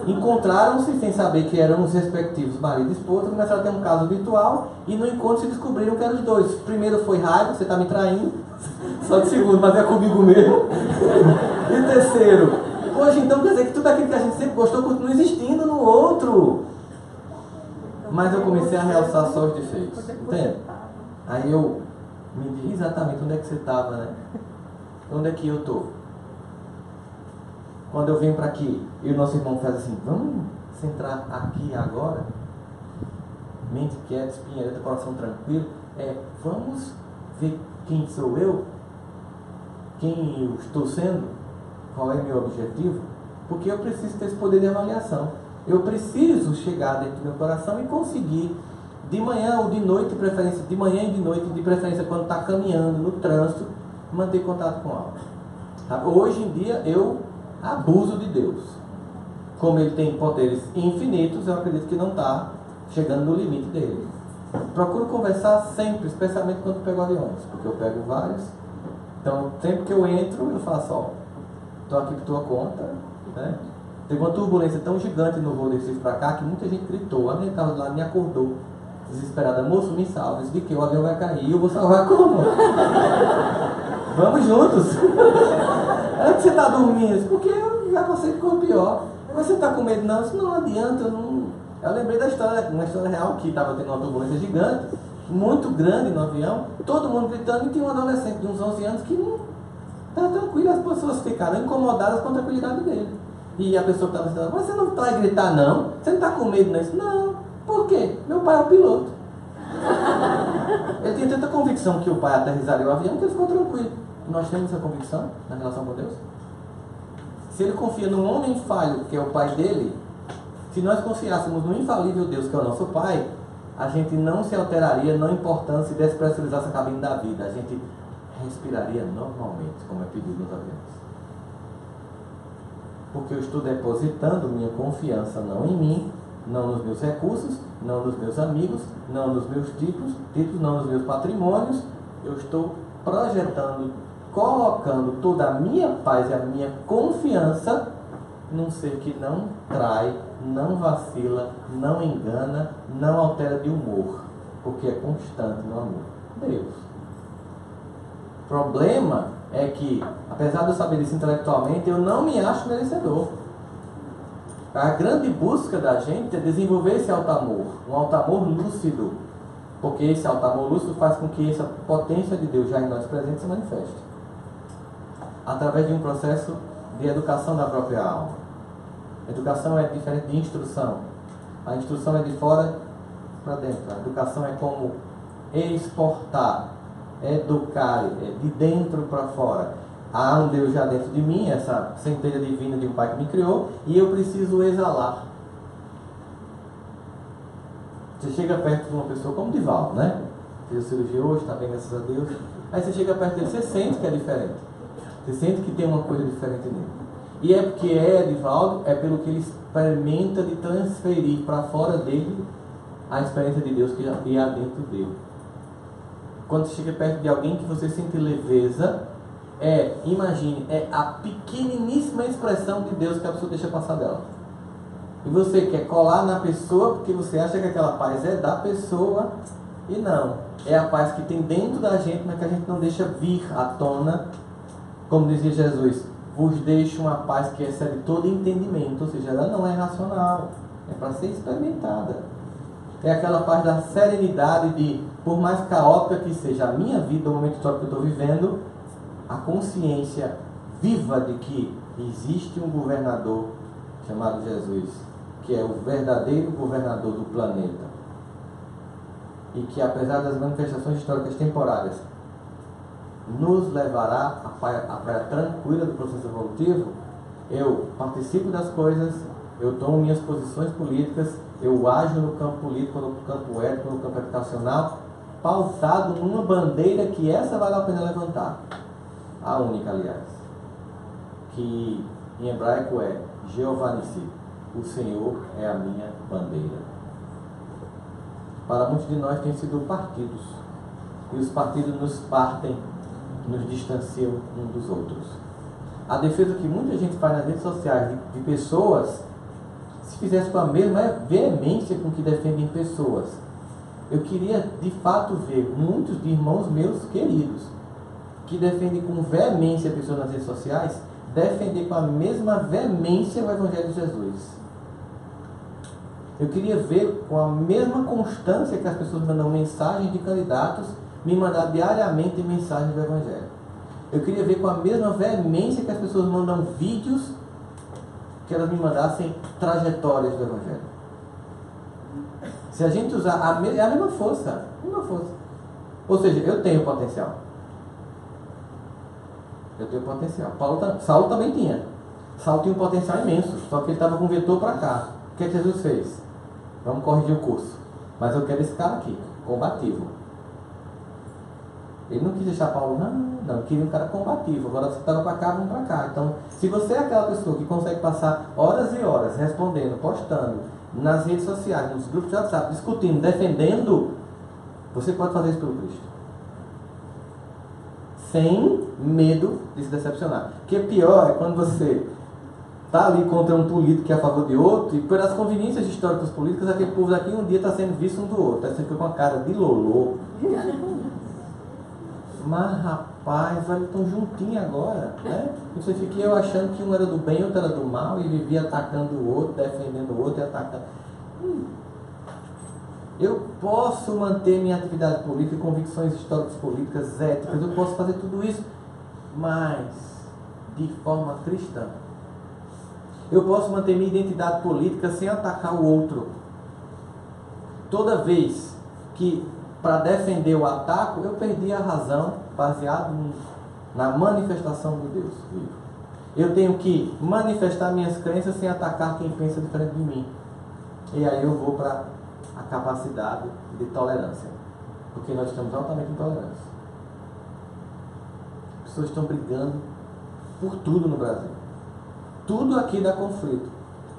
encontraram-se sem saber que eram os respectivos marido e esposa, começaram a ter um caso virtual e no encontro se descobriram que eram os dois. Primeiro foi raiva, você está me traindo. Só de segundo, mas é comigo mesmo. E terceiro, hoje então quer dizer que tudo aquilo que a gente sempre gostou continua existindo no outro. Mas eu comecei a realçar só os defeitos, entende? Aí eu me disse exatamente onde é que você estava, né? Onde é que eu estou? Quando eu venho para aqui e o nosso irmão faz assim, vamos centrar aqui agora, mente quieta, espinha, coração tranquilo, vamos ver quem sou eu, quem eu estou sendo, qual é meu objetivo, porque eu preciso ter esse poder de avaliação. Eu preciso chegar dentro do meu coração e conseguir, de manhã ou de noite, de preferência, de manhã e de noite, de preferência quando está caminhando no trânsito, manter contato com algo. Hoje em dia eu abuso de Deus. Como ele tem poderes infinitos, eu acredito que não está chegando no limite dele. Procuro conversar sempre, especialmente quando pego aviões, porque eu pego vários. Então, sempre que eu entro, eu faço, estou aqui por tua conta, né? Teve uma turbulência tão gigante no voo de Recife para cá, que muita gente gritou, a gente estava do lado me acordou, desesperada, moço, me salve, de que o avião vai cair, eu vou salvar como? Vamos juntos. É que você está dormindo, porque eu já passei por pior. Mas você está com medo? Não, isso não adianta. Eu lembrei da história, uma história real, que estava tendo uma turbulência gigante, muito grande no avião, todo mundo gritando, e tinha um adolescente de uns 11 anos que Está tranquilo, as pessoas ficaram incomodadas com a tranquilidade dele. E a pessoa que estava dizendo, mas você não vai gritar não? Você não está com medo disso? Não. Por quê? Meu pai é o piloto. Ele tinha tanta convicção que o pai aterrissaria o avião que ele ficou tranquilo. Nós temos essa convicção na relação com Deus? Se ele confia num homem falho, que é o pai dele, se nós confiássemos no infalível Deus, que é o nosso pai, a gente não se alteraria, não importando se despressurizasse a cabine da vida. A gente respiraria normalmente, como é pedido nos aviões. Porque eu estou depositando minha confiança não em mim, não nos meus recursos, não nos meus amigos, não nos meus títulos, não nos meus patrimônios. Eu estou projetando, colocando toda a minha paz e a minha confiança num ser que não trai, não vacila, não engana, não altera de humor, porque é constante no amor. Deus. O problema é que, apesar de eu saber isso intelectualmente, eu não me acho merecedor. A grande busca da gente é desenvolver esse alto amor, um alto amor lúcido, porque esse alto amor lúcido faz com que essa potência de Deus já em nós presente se manifeste, através de um processo de educação da própria alma. Educação é diferente de instrução. A instrução é de fora para dentro. A educação é como exportar, educar, é de dentro para fora. Há um Deus já dentro de mim, essa centelha divina de um pai que me criou, e eu preciso exalar. Você chega perto de uma pessoa como Divaldo, né? Fez a cirurgia hoje, está bem, graças a Deus. Aí você chega perto dele, você sente que é diferente. Você sente que tem uma coisa diferente nele. E é porque Divaldo, é pelo que ele experimenta de transferir para fora dele a experiência de Deus que já há dentro dele. Quando você chega perto de alguém que você sente leveza, imagine, é a pequeniníssima expressão de Deus que a pessoa deixa passar dela. E você quer colar na pessoa porque você acha que aquela paz é da pessoa, e não. É a paz que tem dentro da gente, mas que a gente não deixa vir à tona. Como dizia Jesus, vos deixo uma paz que excede todo entendimento, ou seja, ela não é racional, é para ser experimentada. É aquela paz da serenidade de, por mais caótica que seja a minha vida, o momento histórico que eu estou vivendo, a consciência viva de que existe um governador chamado Jesus, que é o verdadeiro governador do planeta, e que apesar das manifestações históricas temporárias, nos levará à praia tranquila do processo evolutivo. Eu participo das coisas, eu tomo minhas posições políticas, eu ajo no campo político, no campo ético, no campo educacional, pautado numa bandeira que essa vale a pena levantar. A única, aliás, que em hebraico é Jeová Nissi, o Senhor é a minha bandeira. Para muitos de nós tem sido partidos, e os partidos nos partem, nos distanciam uns dos outros. A defesa que muita gente faz nas redes sociais de pessoas, se fizesse com a mesma veemência com que defendem pessoas, eu queria de fato ver muitos de irmãos meus queridos que defendem com veemência pessoas nas redes sociais, defender com a mesma veemência o Evangelho de Jesus. Eu queria ver com a mesma constância que as pessoas mandam mensagens de candidatos, me mandar diariamente mensagens do Evangelho. Eu queria ver com a mesma veemência que as pessoas mandam vídeos, que elas me mandassem trajetórias do Evangelho. Se a gente usar a mesma força, Ou seja, eu tenho potencial. Eu tenho potencial. Saulo também tinha. Saulo tinha um potencial imenso, só que ele estava com o vetor para cá. O que Jesus fez? Vamos corrigir o curso. Mas eu quero esse cara aqui, combativo. Ele não quis deixar Paulo, não, queria um cara combativo. Agora você estava para cá, vamos para cá. Então, se você é aquela pessoa que consegue passar horas e horas respondendo, postando, nas redes sociais, nos grupos de WhatsApp, discutindo, defendendo, você pode fazer isso pelo Cristo. Sem medo de se decepcionar. O que é pior é quando você está ali contra um político que é a favor de outro, e pelas conveniências históricas políticas, aquele povo daqui um dia está sendo visto um do outro. Aí você fica com a cara de lolô. Mas rapaz, olha, estão juntinhos agora, né? E você fica eu achando que um era do bem, outro era do mal, e vivia atacando o outro, defendendo o outro e atacando. Eu posso manter minha atividade política, convicções históricas políticas, éticas, eu posso fazer tudo isso, mas de forma cristã. Eu posso manter minha identidade política sem atacar o outro. Toda vez que, para defender o ataque, eu perdi a razão baseado na manifestação do Deus vivo. Eu tenho que manifestar minhas crenças sem atacar quem pensa diferente de mim. E aí eu vou para a capacidade de tolerância. Porque nós estamos altamente intolerantes. As pessoas estão brigando por tudo no Brasil. Tudo aqui dá conflito.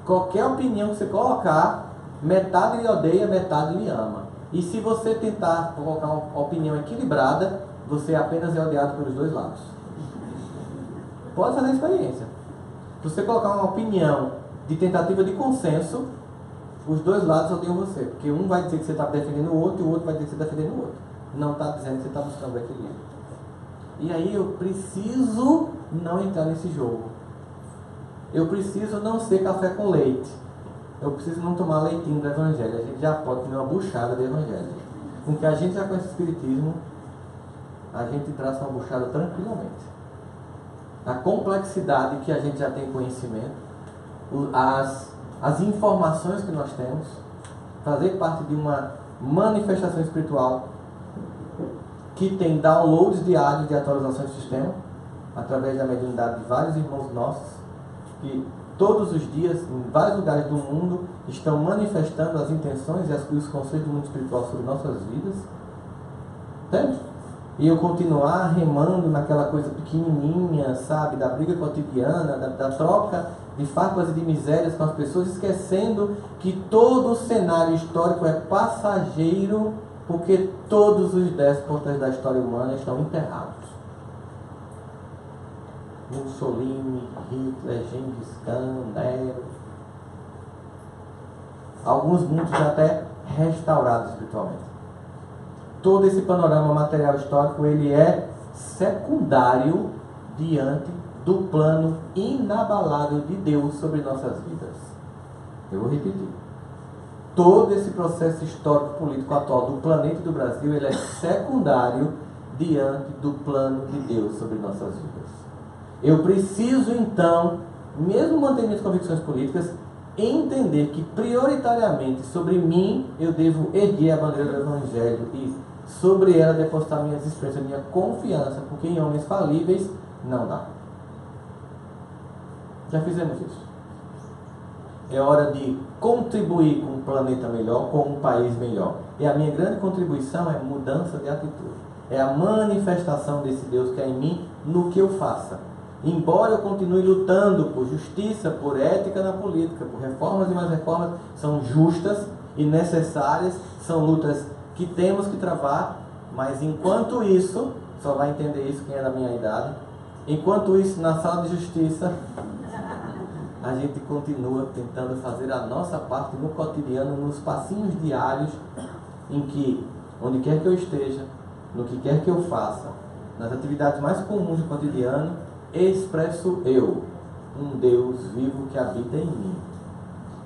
Qualquer opinião que você colocar, metade lhe odeia, metade lhe ama. E se você tentar colocar uma opinião equilibrada, você apenas é odiado pelos dois lados. Pode fazer a experiência. Se você colocar uma opinião de tentativa de consenso, os dois lados odeiam você. Porque um vai dizer que você está defendendo o outro e o outro vai dizer que você está defendendo o outro. Não está dizendo que você está buscando o equilíbrio. E aí eu preciso não entrar nesse jogo. Eu preciso não ser café com leite. Eu preciso não tomar leitinho do Evangelho. A gente já pode comer uma buchada do Evangelho. Com que a gente já conhece o Espiritismo, a gente traz uma buchada tranquilamente. A complexidade que a gente já tem conhecimento, as informações que nós temos, fazer parte de uma manifestação espiritual que tem downloads diários de atualizações do sistema, através da mediunidade de vários irmãos nossos, que todos os dias, em vários lugares do mundo, estão manifestando as intenções e os conceitos do mundo espiritual sobre nossas vidas. Entende? E eu continuar remando naquela coisa pequenininha, sabe, da briga cotidiana, da troca de farpas e de misérias com as pessoas, esquecendo que todo o cenário histórico é passageiro, porque todos os déspotas da história humana estão enterrados. Mussolini, Hitler, Gengis Khan, Nero. Alguns muitos até restaurados espiritualmente. Todo esse panorama material histórico, ele é secundário diante do plano inabalável de Deus sobre nossas vidas. Eu vou repetir. Todo esse processo histórico político atual do planeta e do Brasil, ele é secundário diante do plano de Deus sobre nossas vidas. Eu preciso então, mesmo mantendo minhas convicções políticas, entender que prioritariamente sobre mim eu devo erguer a bandeira do Evangelho e sobre ela depositar minhas esperanças, minha confiança, porque em homens falíveis não dá. Já fizemos isso. É hora de contribuir com um planeta melhor, com um país melhor. E a minha grande contribuição é mudança de atitude. É a manifestação desse Deus que é em mim no que eu faça. Embora eu continue lutando por justiça, por ética na política, por reformas e mais reformas, são justas e necessárias, são lutas que temos que travar, mas enquanto isso, só vai entender isso quem é da minha idade, enquanto isso na sala de justiça, a gente continua tentando fazer a nossa parte no cotidiano, nos passinhos diários, em que, onde quer que eu esteja, no que quer que eu faça, nas atividades mais comuns do cotidiano, expresso eu, um Deus vivo que habita em mim.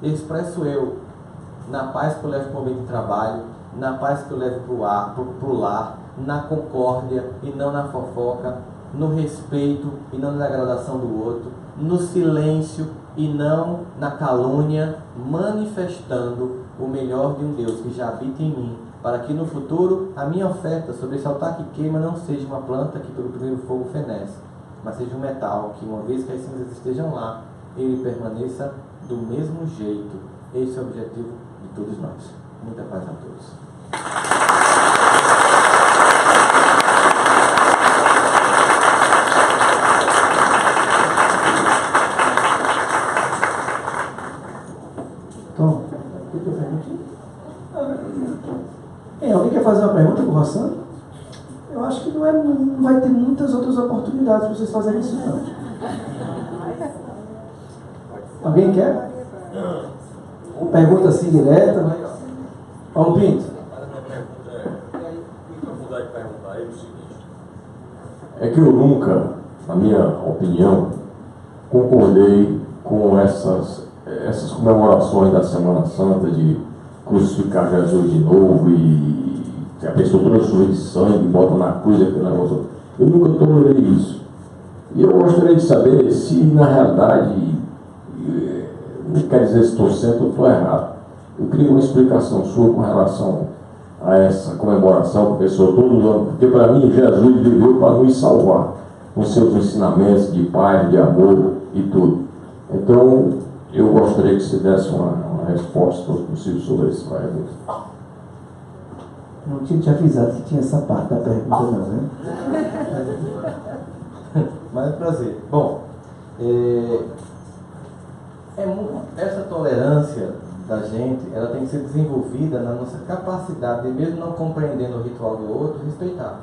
Expresso eu, na paz que eu levo para o meio de trabalho, na paz que eu levo para o lar, na concórdia e não na fofoca, no respeito e não na degradação do outro, no silêncio e não na calúnia, manifestando o melhor de um Deus que já habita em mim, para que no futuro a minha oferta sobre esse altar que queima não seja uma planta que pelo primeiro fogo fenece, mas seja um metal que, uma vez que as cinzas estejam lá, ele permaneça do mesmo jeito. Esse é o objetivo de todos nós. Muita paz a todos. Tom, alguém quer fazer uma pergunta para o Rossan? Eu acho que não vai ter muitas outras oportunidades para vocês fazerem isso, não. Alguém quer? Uma pergunta assim direta? Paulo Pinto. É que eu nunca, na minha opinião, concordei com essas comemorações da Semana Santa de crucificar Jesus de novo e a pessoa toda suja de sangue, bota na cruz aquele negócio. Eu nunca tolerei isso. E eu gostaria de saber se, na realidade, não quer dizer se estou certo ou estou errado. Eu queria uma explicação sua com relação a essa comemoração, professor, todo ano, porque para mim Jesus viveu para nos salvar, com seus ensinamentos de paz, de amor e tudo. Então, eu gostaria que você desse uma resposta possível sobre esse pergunta. Não tinha te avisado que tinha essa parte da pergunta, não, né? Mas é um prazer. Bom, essa tolerância da gente, ela tem que ser desenvolvida na nossa capacidade de, mesmo não compreendendo o ritual do outro, respeitar.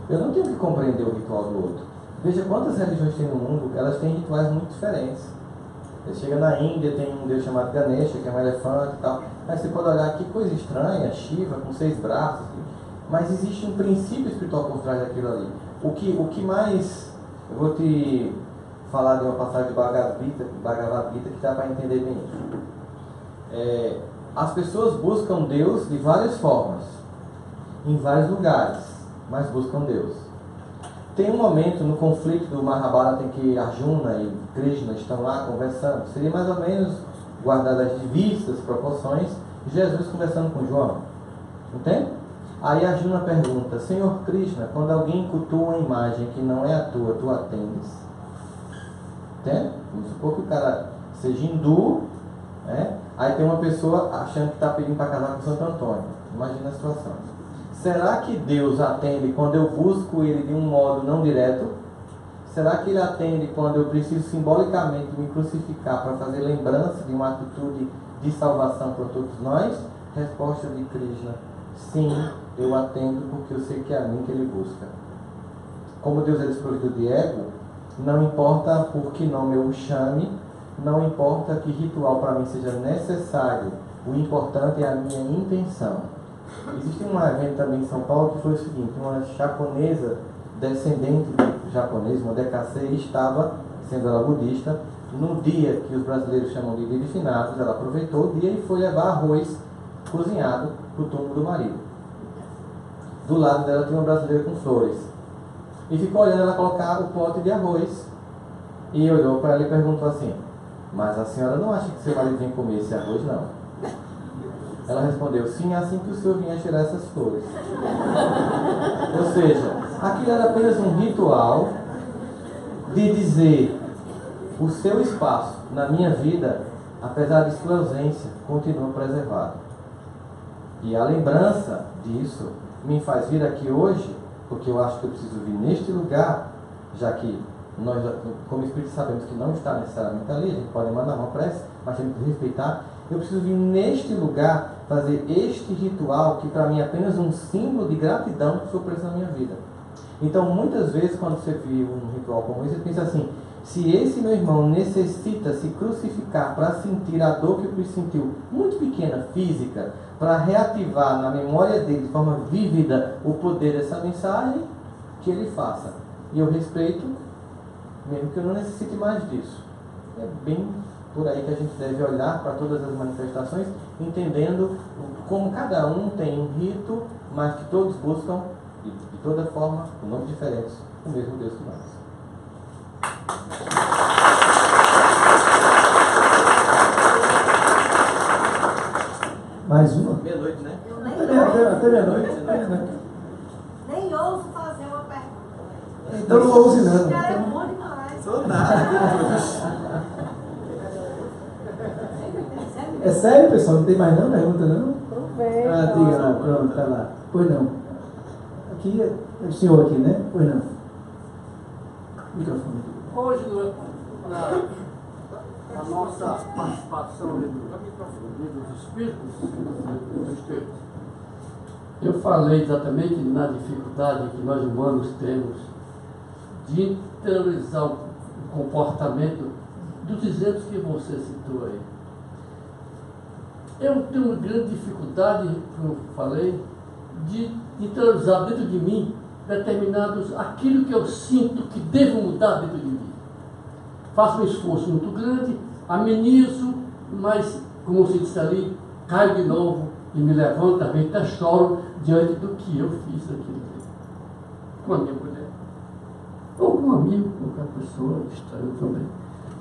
Eu não tenho que compreender o ritual do outro. Veja quantas religiões tem no mundo, elas têm rituais muito diferentes. Você chega na Índia, tem um deus chamado Ganesha, que é um elefante e tal. Aí você pode olhar que coisa estranha, Shiva com 6 braços. Mas existe um princípio espiritual por trás daquilo ali. O que mais... Eu vou te falar de uma passagem de Bhagavad Gita que dá para entender bem isso. As pessoas buscam Deus de várias formas, em vários lugares, mas buscam Deus. Tem um momento no conflito do Mahabharata em que Arjuna e Krishna estão lá conversando. Seria mais ou menos, guardadas as devidas proporções, Jesus conversando com João. Entende? Aí Arjuna pergunta: Senhor Krishna, quando alguém cultua uma imagem que não é a tua, tu atendes? Entende? Vamos supor que o cara seja hindu, né? Aí tem uma pessoa achando que está pedindo para casar com Santo Antônio. Imagina a situação. Será que Deus atende quando eu busco Ele de um modo não direto? Será que Ele atende quando eu preciso simbolicamente me crucificar para fazer lembrança de uma atitude de salvação para todos nós? Resposta de Krishna: sim, eu atendo porque eu sei que é a mim que Ele busca. Como Deus é desprovvido de ego, não importa por que nome eu o chame, não importa que ritual para mim seja necessário, o importante é a minha intenção. Existe um evento também em São Paulo que foi o seguinte: uma japonesa, descendente de japonês, uma DKC, estava, sendo ela budista, no dia que os brasileiros chamam de dia de finados, ela aproveitou o dia e foi levar arroz cozinhado para o túmulo do marido. Do lado dela tinha uma brasileira com flores. E ficou olhando ela colocar o pote de arroz. E olhou para ela e perguntou assim: mas a senhora não acha que seu marido vem comer esse arroz, não? Ela respondeu: sim, assim que o senhor vinha tirar essas flores. Ou seja, aquilo era apenas um ritual de dizer: o seu espaço na minha vida, apesar de sua ausência, continua preservado. E a lembrança disso me faz vir aqui hoje, porque eu acho que eu preciso vir neste lugar, já que nós, como espírito, sabemos que não está necessariamente ali, a gente pode mandar uma prece, mas temos que respeitar. Eu preciso vir neste lugar fazer este ritual, que para mim é apenas um símbolo de gratidão que foi preso na minha vida. Então, muitas vezes, quando você vive um ritual como esse, você pensa assim: se esse meu irmão necessita se crucificar para sentir a dor que o Cristo sentiu, muito pequena, física, para reativar na memória dele, de forma vívida, o poder dessa mensagem, que ele faça. E eu respeito, mesmo que eu não necessite mais disso. É bem por aí que a gente deve olhar para todas as manifestações, entendendo como cada um tem um rito, mas que todos buscam, de toda forma, com nomes diferentes, o mesmo Deus que nós. Mais uma? Meia-noite, né? Eu nem Até meia-noite. nem ouso fazer uma pergunta. Então não ouse não. Esse cara é bom demais. Sou nada. É sério, pessoal? Não tem mais não? Pergunta não? Aproveita. Ah, diga lá, pronto, tá lá. Pois não. Aqui, é o senhor aqui, né? Pois não. Microfone. Hoje, na nossa participação dos espíritos, eu falei exatamente na dificuldade que nós humanos temos de interiorizar o comportamento dos exemplos que você citou aí. Eu tenho uma grande dificuldade, como eu falei, de interiorizar dentro de mim determinados, aquilo que eu sinto que devo mudar dentro de mim. Faço um esforço muito grande, amenizo, mas, como você disse ali, caio de novo e me levanto também, até choro diante do que eu fiz aquilo com a minha mulher. ou com um amigo, com qualquer pessoa, estranho também.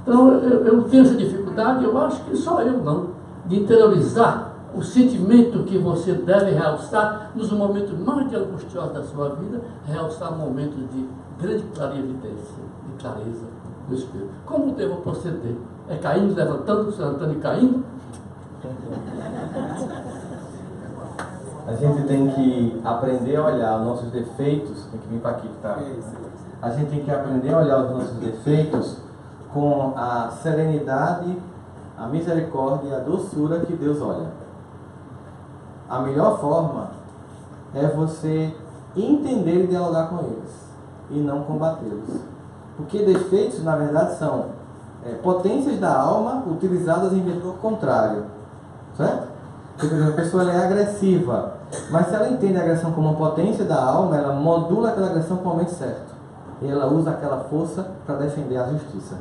Então, eu tenho essa dificuldade, eu acho que só eu não, de interiorizar o sentimento que você deve realçar nos momentos mais angustiosos da sua vida, realçar momentos de grande clarividência, de clareza do Espírito. Como devo proceder? É caindo, levantando e caindo? A gente tem que aprender a olhar os nossos defeitos, tem que vir para aqui que tá. A gente tem que aprender a olhar os nossos defeitos com a serenidade, a misericórdia e a doçura que Deus olha. A melhor forma é você entender e dialogar com eles e não combatê-los. Porque defeitos, na verdade, são potências da alma utilizadas em vetor contrário. Certo? Porque, por exemplo, a pessoa ela é agressiva, mas se ela entende a agressão como uma potência da alma, ela modula aquela agressão para o momento certo. E ela usa aquela força para defender a justiça.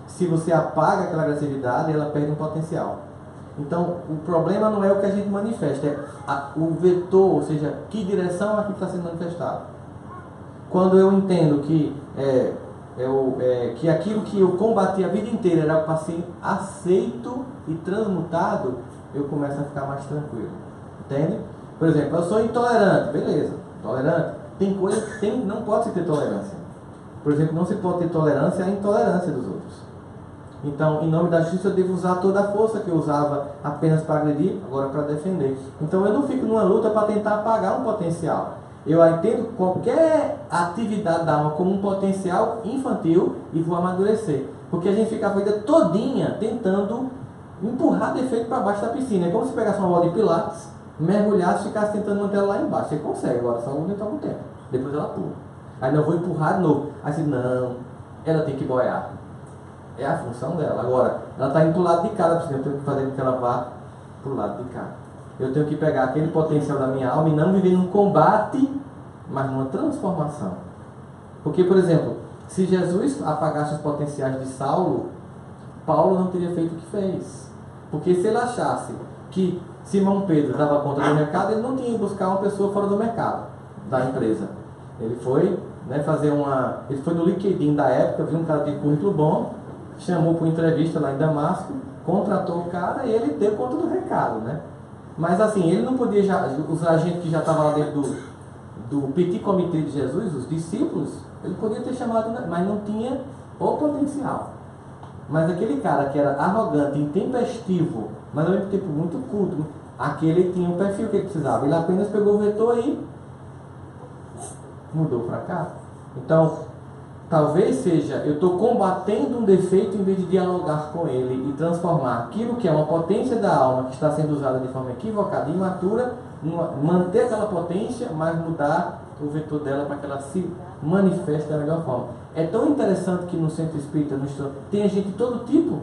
Se você apaga aquela agressividade, ela perde um potencial. Então, o problema não é o que a gente manifesta, é o vetor, ou seja, que direção aquilo está sendo manifestado. Quando eu entendo que que aquilo que eu combati a vida inteira era para ser aceito e transmutado, eu começo a ficar mais tranquilo. Entende? Por exemplo, eu sou intolerante, beleza, tolerante. Tem coisa que não pode se ter tolerância. Por exemplo, não se pode ter tolerância à intolerância dos outros. Então, em nome da justiça, eu devo usar toda a força que eu usava apenas para agredir, agora para defender. Então, eu não fico numa luta para tentar apagar um potencial. Eu entendo qualquer atividade da alma como um potencial infantil e vou amadurecer. Porque a gente fica a vida todinha tentando empurrar defeito para baixo da piscina. É como se pegasse uma bola de pilates, mergulhasse e ficasse tentando manter ela lá embaixo. Você consegue, agora só dentro de algum tempo. Depois ela pula. Aí não, eu vou empurrar de novo. Aí você, não, ela tem que boiar. É a função dela. Agora, ela está indo para o lado de cá da piscina. Eu tenho que fazer com que ela vá para o lado de cá. Eu tenho que pegar aquele potencial da minha alma e não viver num combate, mas numa transformação. Porque, por exemplo, se Jesus apagasse os potenciais de Saulo, Paulo não teria feito o que fez. Porque se ele achasse que Simão Pedro dava conta do mercado, ele não tinha que buscar uma pessoa fora do mercado, da empresa. Ele foi ele foi no LinkedIn da época, viu um cara de currículo bom, chamou para uma entrevista lá em Damasco, contratou o cara e ele deu conta do recado, né? Mas assim, ele não podia usar gente que já estava lá dentro do petit comitê de Jesus, os discípulos, ele podia ter chamado, mas não tinha o potencial. Mas aquele cara que era arrogante, intempestivo, mas ao mesmo tempo muito culto, aquele tinha o perfil que ele precisava. Ele apenas pegou o vetor e mudou para cá. Então, talvez seja, eu estou combatendo um defeito em vez de dialogar com ele e transformar aquilo que é uma potência da alma que está sendo usada de forma equivocada e imatura, manter aquela potência, mas mudar o vetor dela para que ela se manifeste da melhor forma. É tão interessante que no centro espírita, tem gente de todo tipo,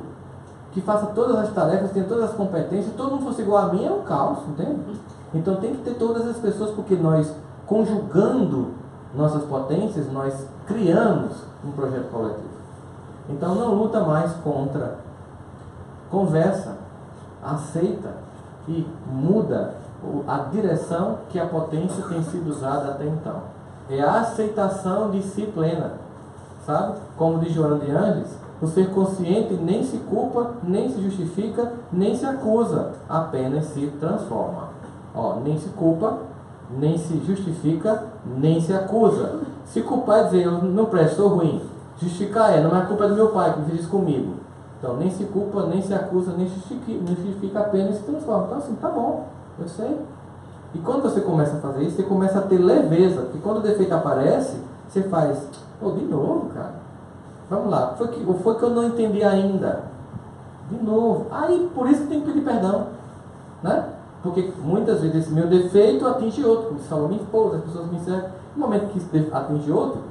que faça todas as tarefas, tenha todas as competências, todo mundo fosse igual a mim, é um caos, entende? Então tem que ter todas as pessoas, porque nós, conjugando nossas potências, nós criamos um projeto coletivo. Então não luta mais contra, conversa, aceita e muda a direção que a potência tem sido usada até então. É a aceitação de si plena, sabe? Como diz Joana de Angelis, o ser consciente nem se culpa, nem se justifica, nem se acusa, apenas se transforma. Nem se culpa, nem se justifica, nem se acusa. Se culpar é dizer, eu não presto, sou ruim. Justificar não é a culpa do meu pai que fez isso comigo. Então, nem se culpa, nem se acusa, nem justifica, apenas se transforma. Então, assim, tá bom, eu sei. E quando você começa a fazer isso, você começa a ter leveza. Porque quando o defeito aparece, você faz, de novo, cara. Vamos lá, foi que eu não entendi ainda. De novo. Aí, por isso que tem que pedir perdão. Né? Porque muitas vezes esse meu defeito atinge outro. Como falou minha esposa, as pessoas me servem. No momento que isso atinge outro,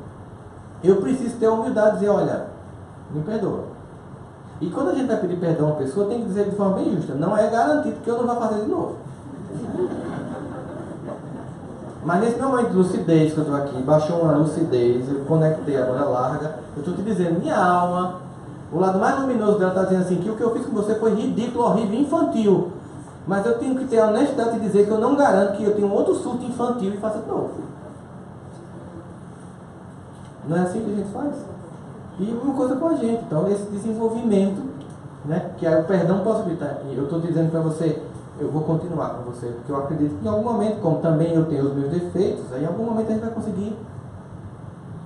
eu preciso ter a humildade de dizer, olha, me perdoa. E quando a gente vai pedir perdão a uma pessoa, tem que dizer de forma bem justa. Não é garantido que eu não vá fazer de novo. Mas nesse momento de lucidez que eu estou aqui, baixou uma lucidez, eu conectei agora larga, eu estou te dizendo, minha alma, o lado mais luminoso dela está dizendo assim, que o que eu fiz com você foi ridículo, horrível, infantil. Mas eu tenho que ter a honestidade de dizer que eu não garanto que eu tenho outro surto infantil e faça de novo. Não é assim que a gente faz? E uma coisa com a gente. Então, esse desenvolvimento, né, que aí o perdão possibilita. Eu estou dizendo para você, eu vou continuar com você, porque eu acredito que em algum momento, como também eu tenho os meus defeitos, aí em algum momento a gente vai conseguir.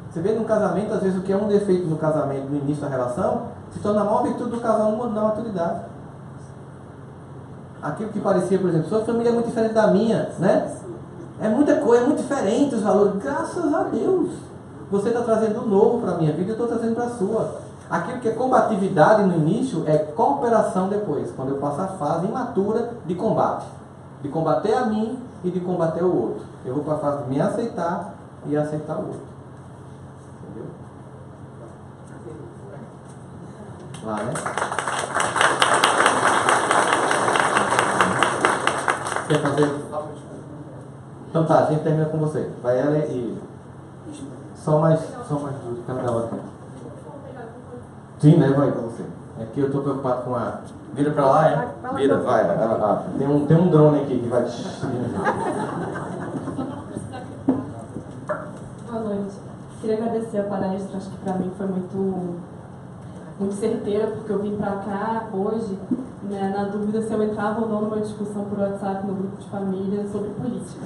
Você vê no casamento, às vezes o que é um defeito no casamento, no início da relação, se torna a maior virtude do casal na maturidade. Aquilo que parecia, por exemplo, sua família é muito diferente da minha, né? É muita coisa, é muito diferente os valores. Graças a Deus. Você está trazendo o novo para a minha vida, eu estou trazendo para a sua. Aquilo que é combatividade no início é cooperação depois, quando eu passo a fase imatura de combate. De combater a mim e de combater o outro. Eu vou para a fase de me aceitar e aceitar o outro. Entendeu? Lá, né? Quer fazer? Então tá, a gente termina com você. Vai ela e... Só mais duas. Quero dar outra. Sim, leva aí pra você. É que eu tô preocupado com a... Vira pra lá, é? Vira, vai. Tem um drone aqui que vai... Boa noite. Queria agradecer a palestra, acho que para mim foi muito certeira, porque eu vim para cá hoje, né, na dúvida se eu entrava ou não numa discussão por WhatsApp no grupo de família sobre política.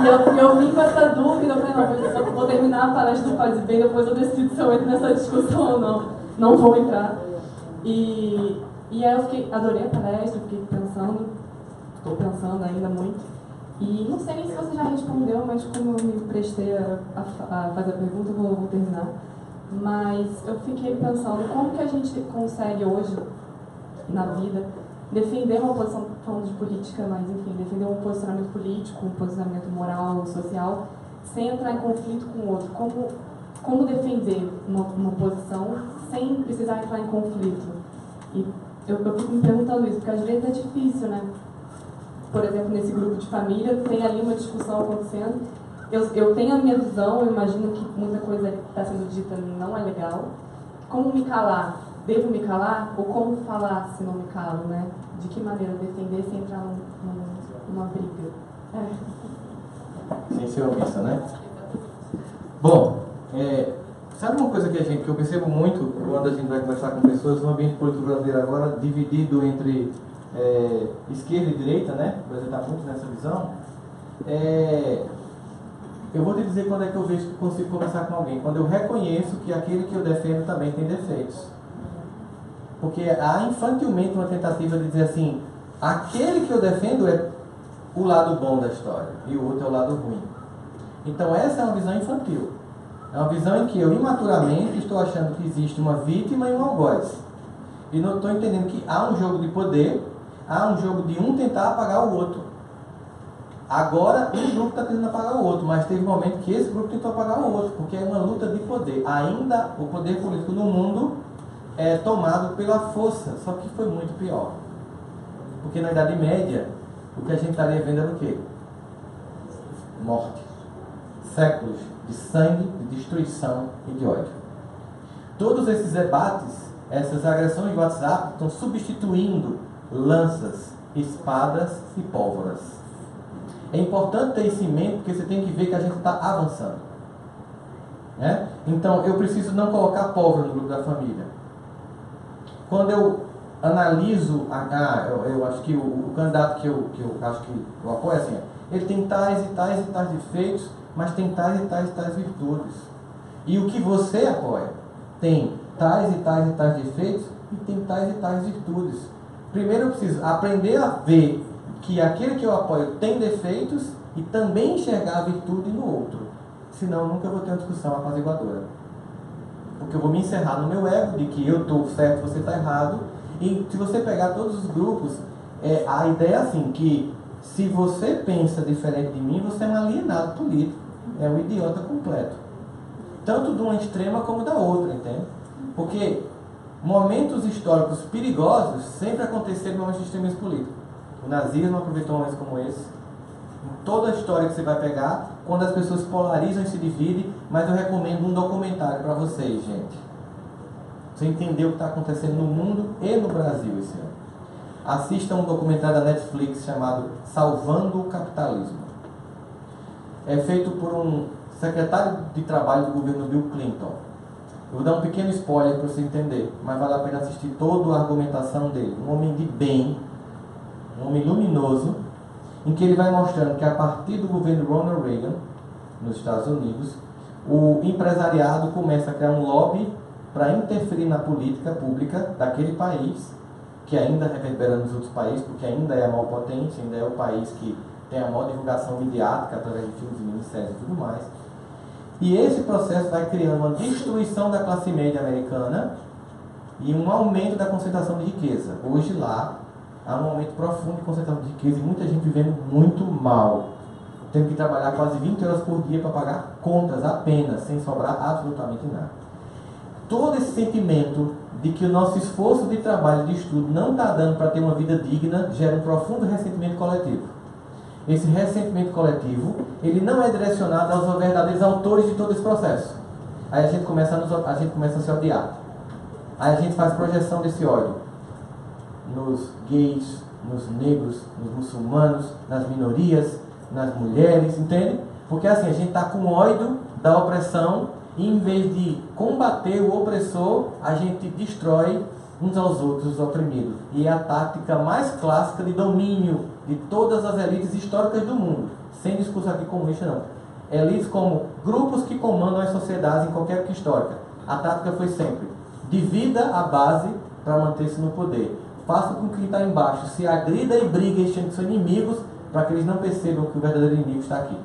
E eu vim com essa dúvida, eu falei, não, vou terminar a palestra do Paz e Bem, depois eu decido se eu entro nessa discussão ou não. Não vou entrar. E aí adorei a palestra, fiquei pensando, estou pensando ainda muito. E não sei nem se você já respondeu, mas como eu me prestei a fazer a pergunta, eu vou terminar. Mas eu fiquei pensando como que a gente consegue hoje, na vida, defender uma posição, falando de política, mas enfim, defender um posicionamento político, um posicionamento moral, social, sem entrar em conflito com o outro. Como defender uma posição sem precisar entrar em conflito? E eu fico me perguntando isso, porque às vezes é difícil, né? Por exemplo, nesse grupo de família, tem ali uma discussão acontecendo. Eu tenho a minha visão, eu imagino que muita coisa que está sendo dita não é legal. Como me calar? Devo me calar? Ou como falar se não me calo, né? De que maneira defender sem entrar numa briga? Sem ser omissa, né? Bom, sabe uma coisa que eu percebo muito quando a gente vai conversar com pessoas no ambiente político brasileiro agora, dividido entre esquerda e direita, né? O Brasil está muito nessa visão. Eu vou te dizer quando é que eu vejo que consigo conversar com alguém. Quando eu reconheço que aquele que eu defendo também tem defeitos. Porque há infantilmente uma tentativa de dizer assim, aquele que eu defendo é o lado bom da história e o outro é o lado ruim. Então essa é uma visão infantil. É uma visão em que eu imaturamente estou achando que existe uma vítima e um algoz. E não estou entendendo que há um jogo de poder, há um jogo de um tentar apagar o outro. Agora, um grupo está tentando apagar o outro, mas teve um momento que esse grupo tentou apagar o outro, porque é uma luta de poder. Ainda o poder político no mundo é tomado pela força, só que foi muito pior. Porque na Idade Média, o que a gente estaria vendo era o quê? Morte. Séculos de sangue, de destruição e de ódio. Todos esses debates, essas agressões de WhatsApp, estão substituindo lanças, espadas e pólvoras. É importante ter isso em mente, porque você tem que ver que a gente está avançando. Né? Então, eu preciso não colocar pólvora no grupo da família. Quando eu analiso, eu acho que o candidato que eu acho que eu apoio é assim, ele tem tais e tais e tais defeitos, mas tem tais e tais e tais virtudes. E o que você apoia tem tais e tais e tais defeitos e tem tais e tais virtudes. Primeiro eu preciso aprender a ver que aquele que eu apoio tem defeitos e também enxergar a virtude no outro. Senão eu nunca vou ter uma discussão apaziguadora. Porque eu vou me encerrar no meu ego de que eu estou certo, você está errado. E se você pegar todos os grupos, a ideia é assim, que se você pensa diferente de mim, você é um alienado político. É um idiota completo. Tanto de uma extrema como da outra, entende? Porque momentos históricos perigosos sempre aconteceram em momentos de extremismo político. O nazismo aproveitou momentos como esse. Em toda a história que você vai pegar, quando as pessoas polarizam e se dividem, mas eu recomendo um documentário para vocês, gente. Você entender o que está acontecendo no mundo e no Brasil esse ano. Assista um documentário da Netflix chamado Salvando o Capitalismo. É feito por um secretário de trabalho do governo Bill Clinton. Eu vou dar um pequeno spoiler para você entender, mas vale a pena assistir toda a argumentação dele. Um homem de bem, um homem luminoso, em que ele vai mostrando que a partir do governo Ronald Reagan, nos Estados Unidos, o empresariado começa a criar um lobby para interferir na política pública daquele país, que ainda reverbera nos outros países, porque ainda é a maior potência, ainda é o país que tem a maior divulgação midiática através de filmes e minisséries e tudo mais. E esse processo vai criando uma destruição da classe média americana e um aumento da concentração de riqueza. Hoje lá há um aumento profundo de concentração de riqueza e muita gente vivendo muito mal, tendo que trabalhar quase 20 horas por dia para pagar contas apenas, sem sobrar absolutamente nada. Todo esse sentimento de que o nosso esforço de trabalho, de estudo, não está dando para ter uma vida digna, gera um profundo ressentimento coletivo. Esse ressentimento coletivo, ele não é direcionado aos verdadeiros autores de todo esse processo. Aí a gente começa a se odiar. Aí a gente faz projeção desse ódio nos gays, nos negros, nos muçulmanos, nas minorias, nas mulheres, entende? Porque assim, a gente está com ódio da opressão e em vez de combater o opressor, a gente destrói uns aos outros os oprimidos. E é a tática mais clássica de domínio de todas as elites históricas do mundo. Sem discurso aqui comunista não. Elites como grupos que comandam as sociedades em qualquer época histórica. A tática foi sempre: divida a base para manter-se no poder. Faça com que quem está embaixo se agrida e briga e que são inimigos, para que eles não percebam que o verdadeiro inimigo está aqui.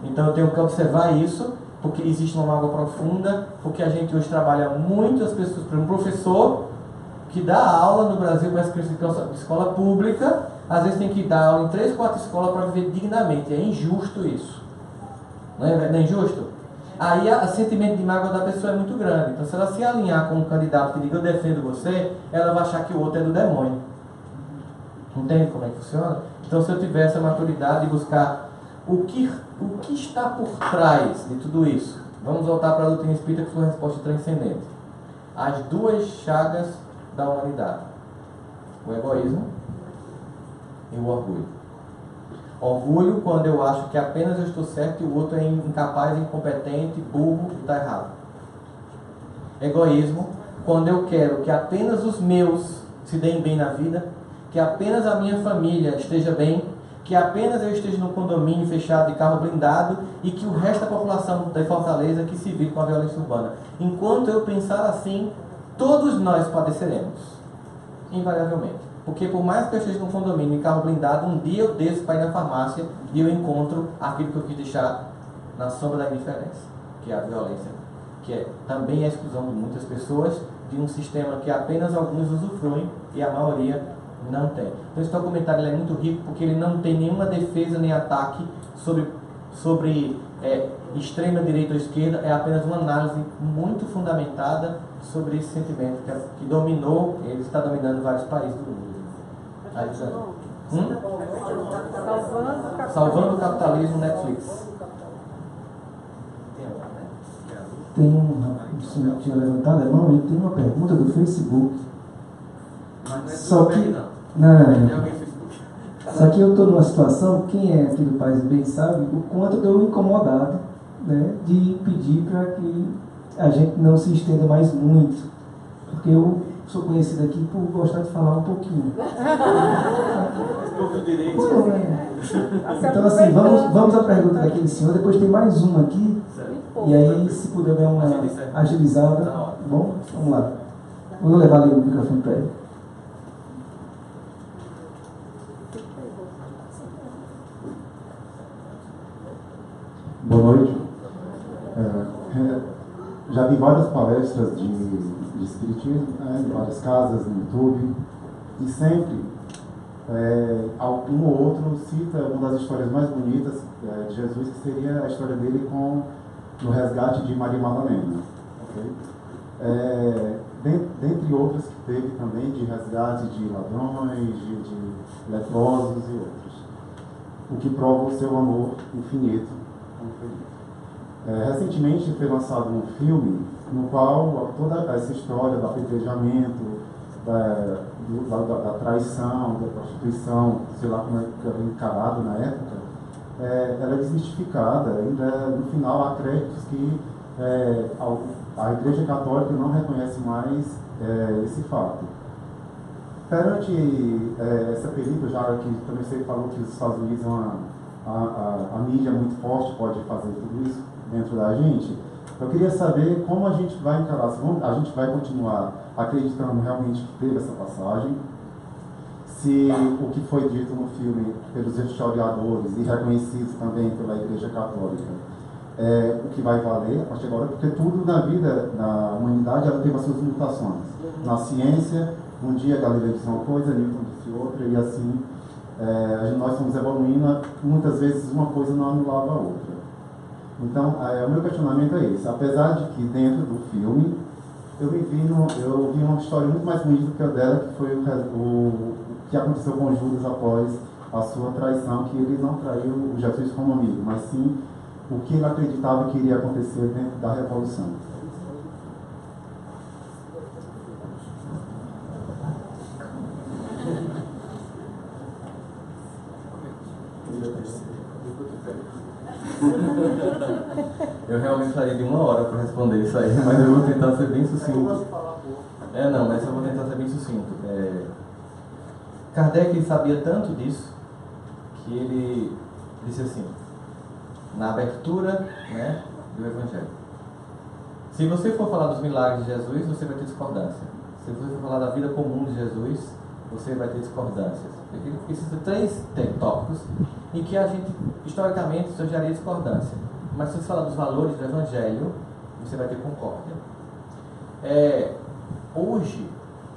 Então eu tenho que observar isso, porque existe uma mágoa profunda, porque a gente hoje trabalha muito as pessoas, para um professor que dá aula no Brasil para as crianças de escola pública, às vezes tem que dar aula em 3, 4 escolas para viver dignamente. É injusto isso. Não é injusto? Aí o sentimento de mágoa da pessoa é muito grande. Então se ela se alinhar com um candidato que diga eu defendo você, ela vai achar que o outro é do demônio. Entende como é que funciona? Então se eu tivesse a maturidade de buscar o que está por trás de tudo isso, vamos voltar para a doutrina espírita, que foi uma resposta transcendente. As duas chagas da humanidade: o egoísmo e o orgulho. Orgulho quando eu acho que apenas eu estou certo e o outro é incapaz, incompetente, burro e está errado. Egoísmo quando eu quero que apenas os meus se deem bem na vida, que apenas a minha família esteja bem, que apenas eu esteja no condomínio fechado de carro blindado e que o resto da população da Fortaleza que se vire com a violência urbana. Enquanto eu pensar assim, todos nós padeceremos, invariavelmente. Porque por mais que eu esteja no condomínio em carro blindado, um dia eu desço para ir na farmácia e eu encontro aquilo que eu quis deixar na sombra da indiferença, que é a violência, que é também a exclusão de muitas pessoas de um sistema que apenas alguns usufruem e a maioria não tem. Então esse documentário ele é muito rico porque ele não tem nenhuma defesa nem ataque sobre extrema direita ou esquerda, é apenas uma análise muito fundamentada sobre esse sentimento que dominou, ele está dominando vários países do mundo. Salvando o Capitalismo, Netflix. Tem um senhor que tinha levantado a mão, ele tem uma pergunta do Facebook. Mas não é Só que não. Só que eu estou numa situação, quem é aqui do Paz e Bem sabe, o quanto eu estou incomodado, né, de pedir para que a gente não se estenda mais muito. Porque eu sou conhecido aqui por gostar de falar um pouquinho. Então assim, vamos à pergunta daquele senhor, depois tem mais uma aqui, e aí se puder dar uma agilizada, tá bom? Vamos lá. Vou levar ali o microfone para ele. Boa noite. Já vi várias palestras de espiritismo, né, em várias casas, no YouTube, e sempre um ou outro cita uma das histórias mais bonitas de Jesus, que seria a história dele no resgate de Maria Madalena. Okay? Dentre outras que teve também de resgate de ladrões, de leprosos e outros. O que prova o seu amor infinito. Recentemente foi lançado um filme no qual toda essa história do apedrejamento, da traição, da prostituição, sei lá como é que era encarado na época, ela é desmistificada. Ainda no final há créditos que a Igreja Católica não reconhece mais esse fato. Perante essa película, já que também você falou que os Estados Unidos a mídia muito forte pode fazer tudo isso dentro da gente, eu queria saber como a gente vai encarar, se a gente vai continuar acreditando realmente que teve essa passagem, se o que foi dito no filme pelos historiadores e reconhecido também pela Igreja Católica o que vai valer a partir de agora, porque tudo na vida, na humanidade, ela teve as suas limitações. Na ciência, um dia Galileu disse uma coisa, Newton disse outra, e assim nós estamos evoluindo, muitas vezes uma coisa não anulava a outra. Então, o meu questionamento é esse. Apesar de que dentro do filme eu vi uma história muito mais bonita do que a dela, que foi o que aconteceu com Judas após a sua traição, que ele não traiu o Jesus como amigo, mas sim o que ele acreditava que iria acontecer dentro da Revolução. Eu realmente faria de 1 hora para responder isso aí, mas eu vou tentar ser bem sucinto. Mas eu vou tentar ser bem sucinto. Kardec sabia tanto disso que ele disse assim, na abertura, né, do Evangelho: se você for falar dos milagres de Jesus, você vai ter discordância. Se você for falar da vida comum de Jesus, você vai ter discordâncias. Existem 3 tópicos em que a gente, historicamente, surgiria discordância. Mas se você falar dos valores do Evangelho, você vai ter concórdia. Hoje,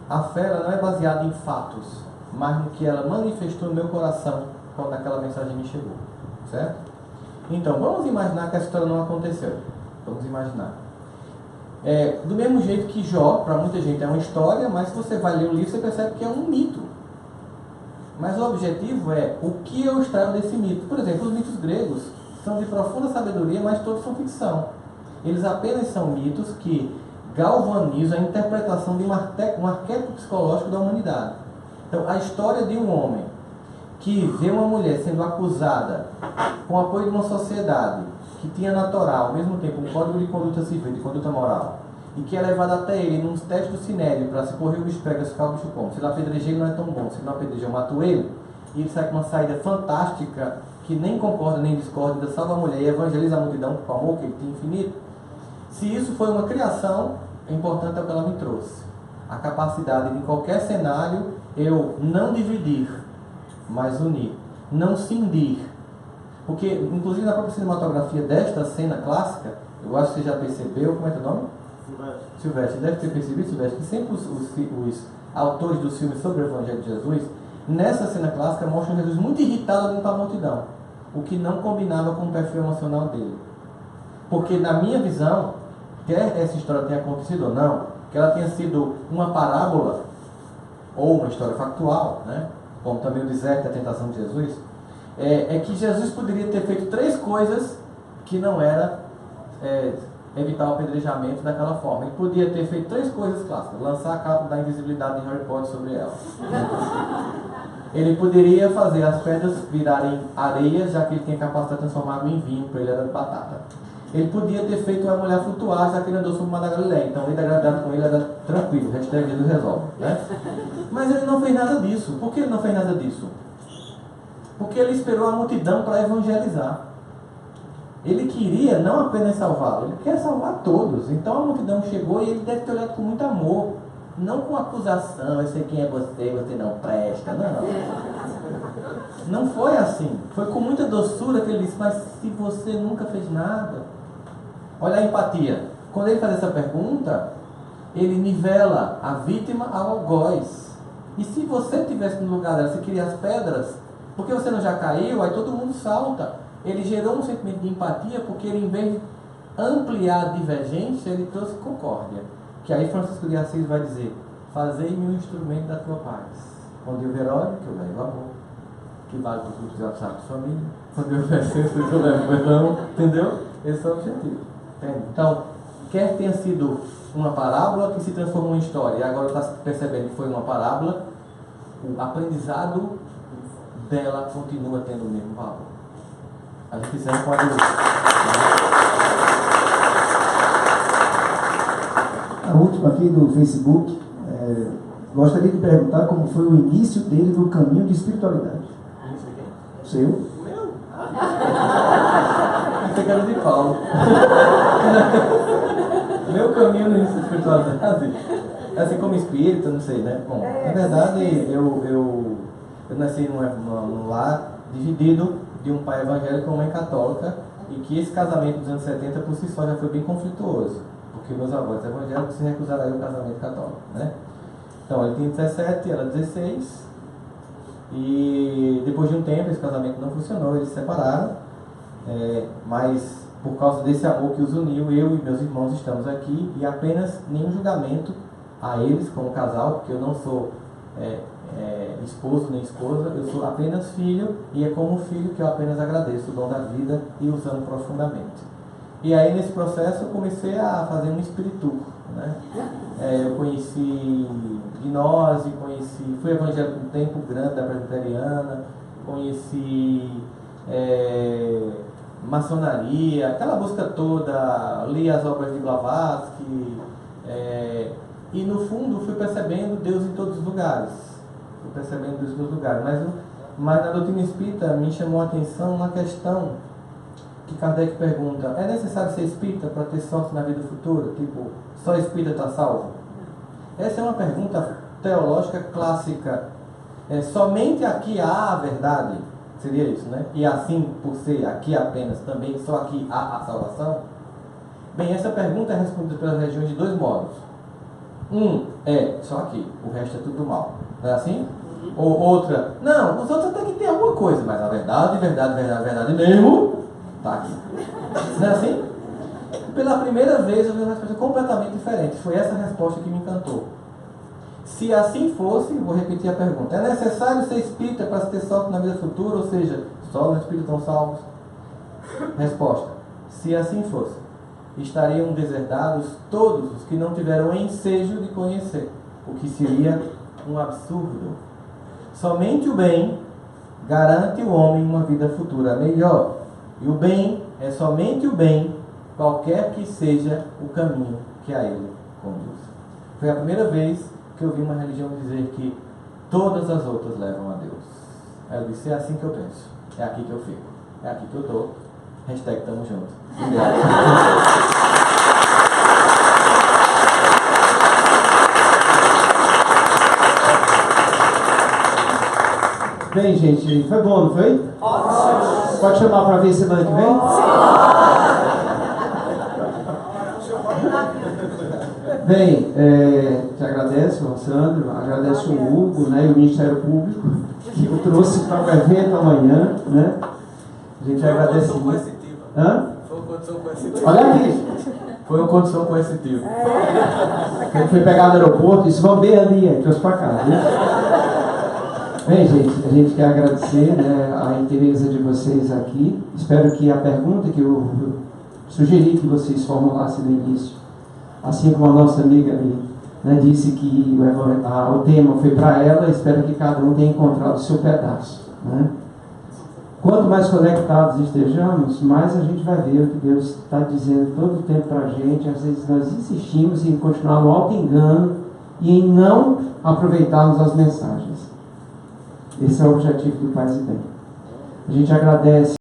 a fé ela não é baseada em fatos, mas no que ela manifestou no meu coração quando aquela mensagem me chegou. Certo? Então, vamos imaginar que essa história não aconteceu. Vamos imaginar. Do mesmo jeito que Jó, para muita gente é uma história, mas se você vai ler o livro, você percebe que é um mito. Mas o objetivo é o que eu extraio desse mito. Por exemplo, os mitos gregos são de profunda sabedoria, mas todos são ficção. Eles apenas são mitos que galvanizam a interpretação de um arquétipo psicológico da humanidade. Então, a história de um homem que vê uma mulher sendo acusada com o apoio de uma sociedade que tinha natural, ao mesmo tempo, um código de conduta civil, de conduta moral, e que é levado até ele num teste do sinédrio para se correr o bicho pega, se ficar o bicho come. Se ele apedrejar, ele não é tão bom. Se ele não apedrejar, eu mato ele. E ele sai com uma saída fantástica, que nem concorda nem discorda, ainda salva a mulher e evangeliza a multidão com o amor que ele tem infinito. Se isso foi uma criação, é importante é o que ela me trouxe. A capacidade de, em qualquer cenário, eu não dividir, mas unir. Não cindir. Porque, inclusive, na própria cinematografia desta cena clássica, eu acho que você já percebeu, como é teu nome? Silvestre. Deve ter percebido, Silvestre, que sempre os autores dos filmes sobre o Evangelho de Jesus, nessa cena clássica, mostram Jesus muito irritado dentro da multidão, o que não combinava com o perfil emocional dele. Porque, na minha visão, quer essa história tenha acontecido ou não, que ela tenha sido uma parábola, ou uma história factual, né? Como também o deserto, a tentação de Jesus, é que Jesus poderia ter feito 3 coisas que não era evitar o apedrejamento daquela forma. Ele podia ter feito 3 coisas clássicas: lançar a capa da invisibilidade de Harry Potter sobre ela. Ele poderia fazer as pedras virarem areia, já que ele tinha capacidade de transformar água em vinho, para ele era de batata. Ele podia ter feito uma mulher flutuar, já que ele andou sobre o mar da Galileia. Então, ele da gravidade com ele era tranquilo, hashtag Jesus resolve, né? Mas ele não fez nada disso. Por que ele não fez nada disso? Porque ele esperou a multidão para evangelizar. Ele queria não apenas salvá-lo, ele quer salvar todos. Então a multidão chegou e ele deve ter olhado com muito amor. Não com acusação, eu sei quem é você não presta, não. Não foi assim. Foi com muita doçura que ele disse: mas se você nunca fez nada. Olha a empatia. Quando ele faz essa pergunta, ele nivela a vítima ao algoz. E se você estivesse no lugar dela, você queria as pedras, porque você não já caiu, aí todo mundo salta. Ele gerou um sentimento de empatia, porque ele, em vez de ampliar a divergência, ele trouxe concórdia. Que aí Francisco de Assis vai dizer: fazei-me um instrumento da tua paz. Quando eu ver ódio, que eu levo amor, que vale por tudo que eu sabe de família. Quando eu ver senso, que eu levo perdão. Entendeu? Esse é o objetivo. Entende? Então, quer tenha sido uma parábola que se transformou em história, e agora está percebendo que foi uma parábola, o aprendizado dela continua tendo o mesmo valor. A gente serve com a Deus. A última aqui do Facebook, gostaria de perguntar como foi o início dele no caminho de espiritualidade. Seu? Meu? Você quer de Paulo. Meu caminho no início da espiritualidade, assim como espírita, não sei, né? Bom, na verdade, eu nasci num lar dividido de um pai evangélico e uma mãe católica, e que esse casamento dos anos 70 por si só já foi bem conflituoso, porque meus avós evangélicos se recusaram aí o casamento católico, né? Então ele tinha 17, ela 16, e depois de um tempo esse casamento não funcionou, eles se separaram, mas por causa desse amor que os uniu, eu e meus irmãos estamos aqui, e apenas nenhum julgamento a eles como casal, porque eu não sou esposo nem esposa, eu sou apenas filho, e é como filho que eu apenas agradeço o dom da vida e os amo profundamente. E aí nesse processo eu comecei a fazer um espiritu, né? Eu conheci gnose, fui evangélico um tempo grande da presbiteriana, conheci maçonaria, aquela busca toda, li as obras de Blavatsky, e no fundo fui percebendo Deus em todos os lugares. Mas na doutrina espírita me chamou a atenção uma questão que Kardec pergunta: é necessário ser espírita para ter sorte na vida futura? Tipo, só espírita está salvo? Essa é uma pergunta teológica clássica. Somente aqui há a verdade? Seria isso, né? E assim, por ser aqui apenas, também só aqui há a salvação? Bem, essa pergunta é respondida pelas religiões de dois modos. Só aqui, o resto é tudo mal. Não é assim? Ou outra, não, os outros até que tem alguma coisa, mas a verdade mesmo, está aqui. Não é assim? Pela primeira vez eu vi uma resposta completamente diferente. Foi essa resposta que me encantou. Se assim fosse, vou repetir a pergunta: é necessário ser espírita para ter sorte na vida futura? Ou seja, só os espíritos estão salvos? Resposta: se assim fosse, estariam deserdados todos os que não tiveram o ensejo de conhecer, o que seria um absurdo. Somente o bem garante ao homem uma vida futura melhor. E o bem é somente o bem, qualquer que seja o caminho que a ele conduz. Foi a primeira vez que eu vi uma religião dizer que todas as outras levam a Deus. Aí eu disse: é assim que eu penso, é aqui que eu fico, é aqui que eu tô. Hashtag tamo junto. Obrigado. Bem, gente, foi bom, não foi? Ótimo. Pode chamar para ver semana que vem? Bem, te agradeço, Sandro, agradeço o Hugo, né, e o Ministério Público, que eu trouxe para o evento amanhã, né? A gente agradece muito. Foi uma condição coercitiva. Olha aqui. Foi uma condição coercitiva. Ele foi pegar no aeroporto e disse: vamos bem ali, trouxe para cá, né? Bem, gente, a gente quer agradecer, né, a interesse de vocês aqui. Espero que a pergunta que eu sugeri que vocês formulassem no início, assim como a nossa amiga ali, né, disse que o tema foi para ela, espero que cada um tenha encontrado o seu pedaço, né? Quanto mais conectados estejamos, mais a gente vai ver o que Deus está dizendo todo o tempo para a gente. Às vezes nós insistimos em continuar no auto-engano e em não aproveitarmos as mensagens. Esse é o objetivo do Paz e Bem. A gente agradece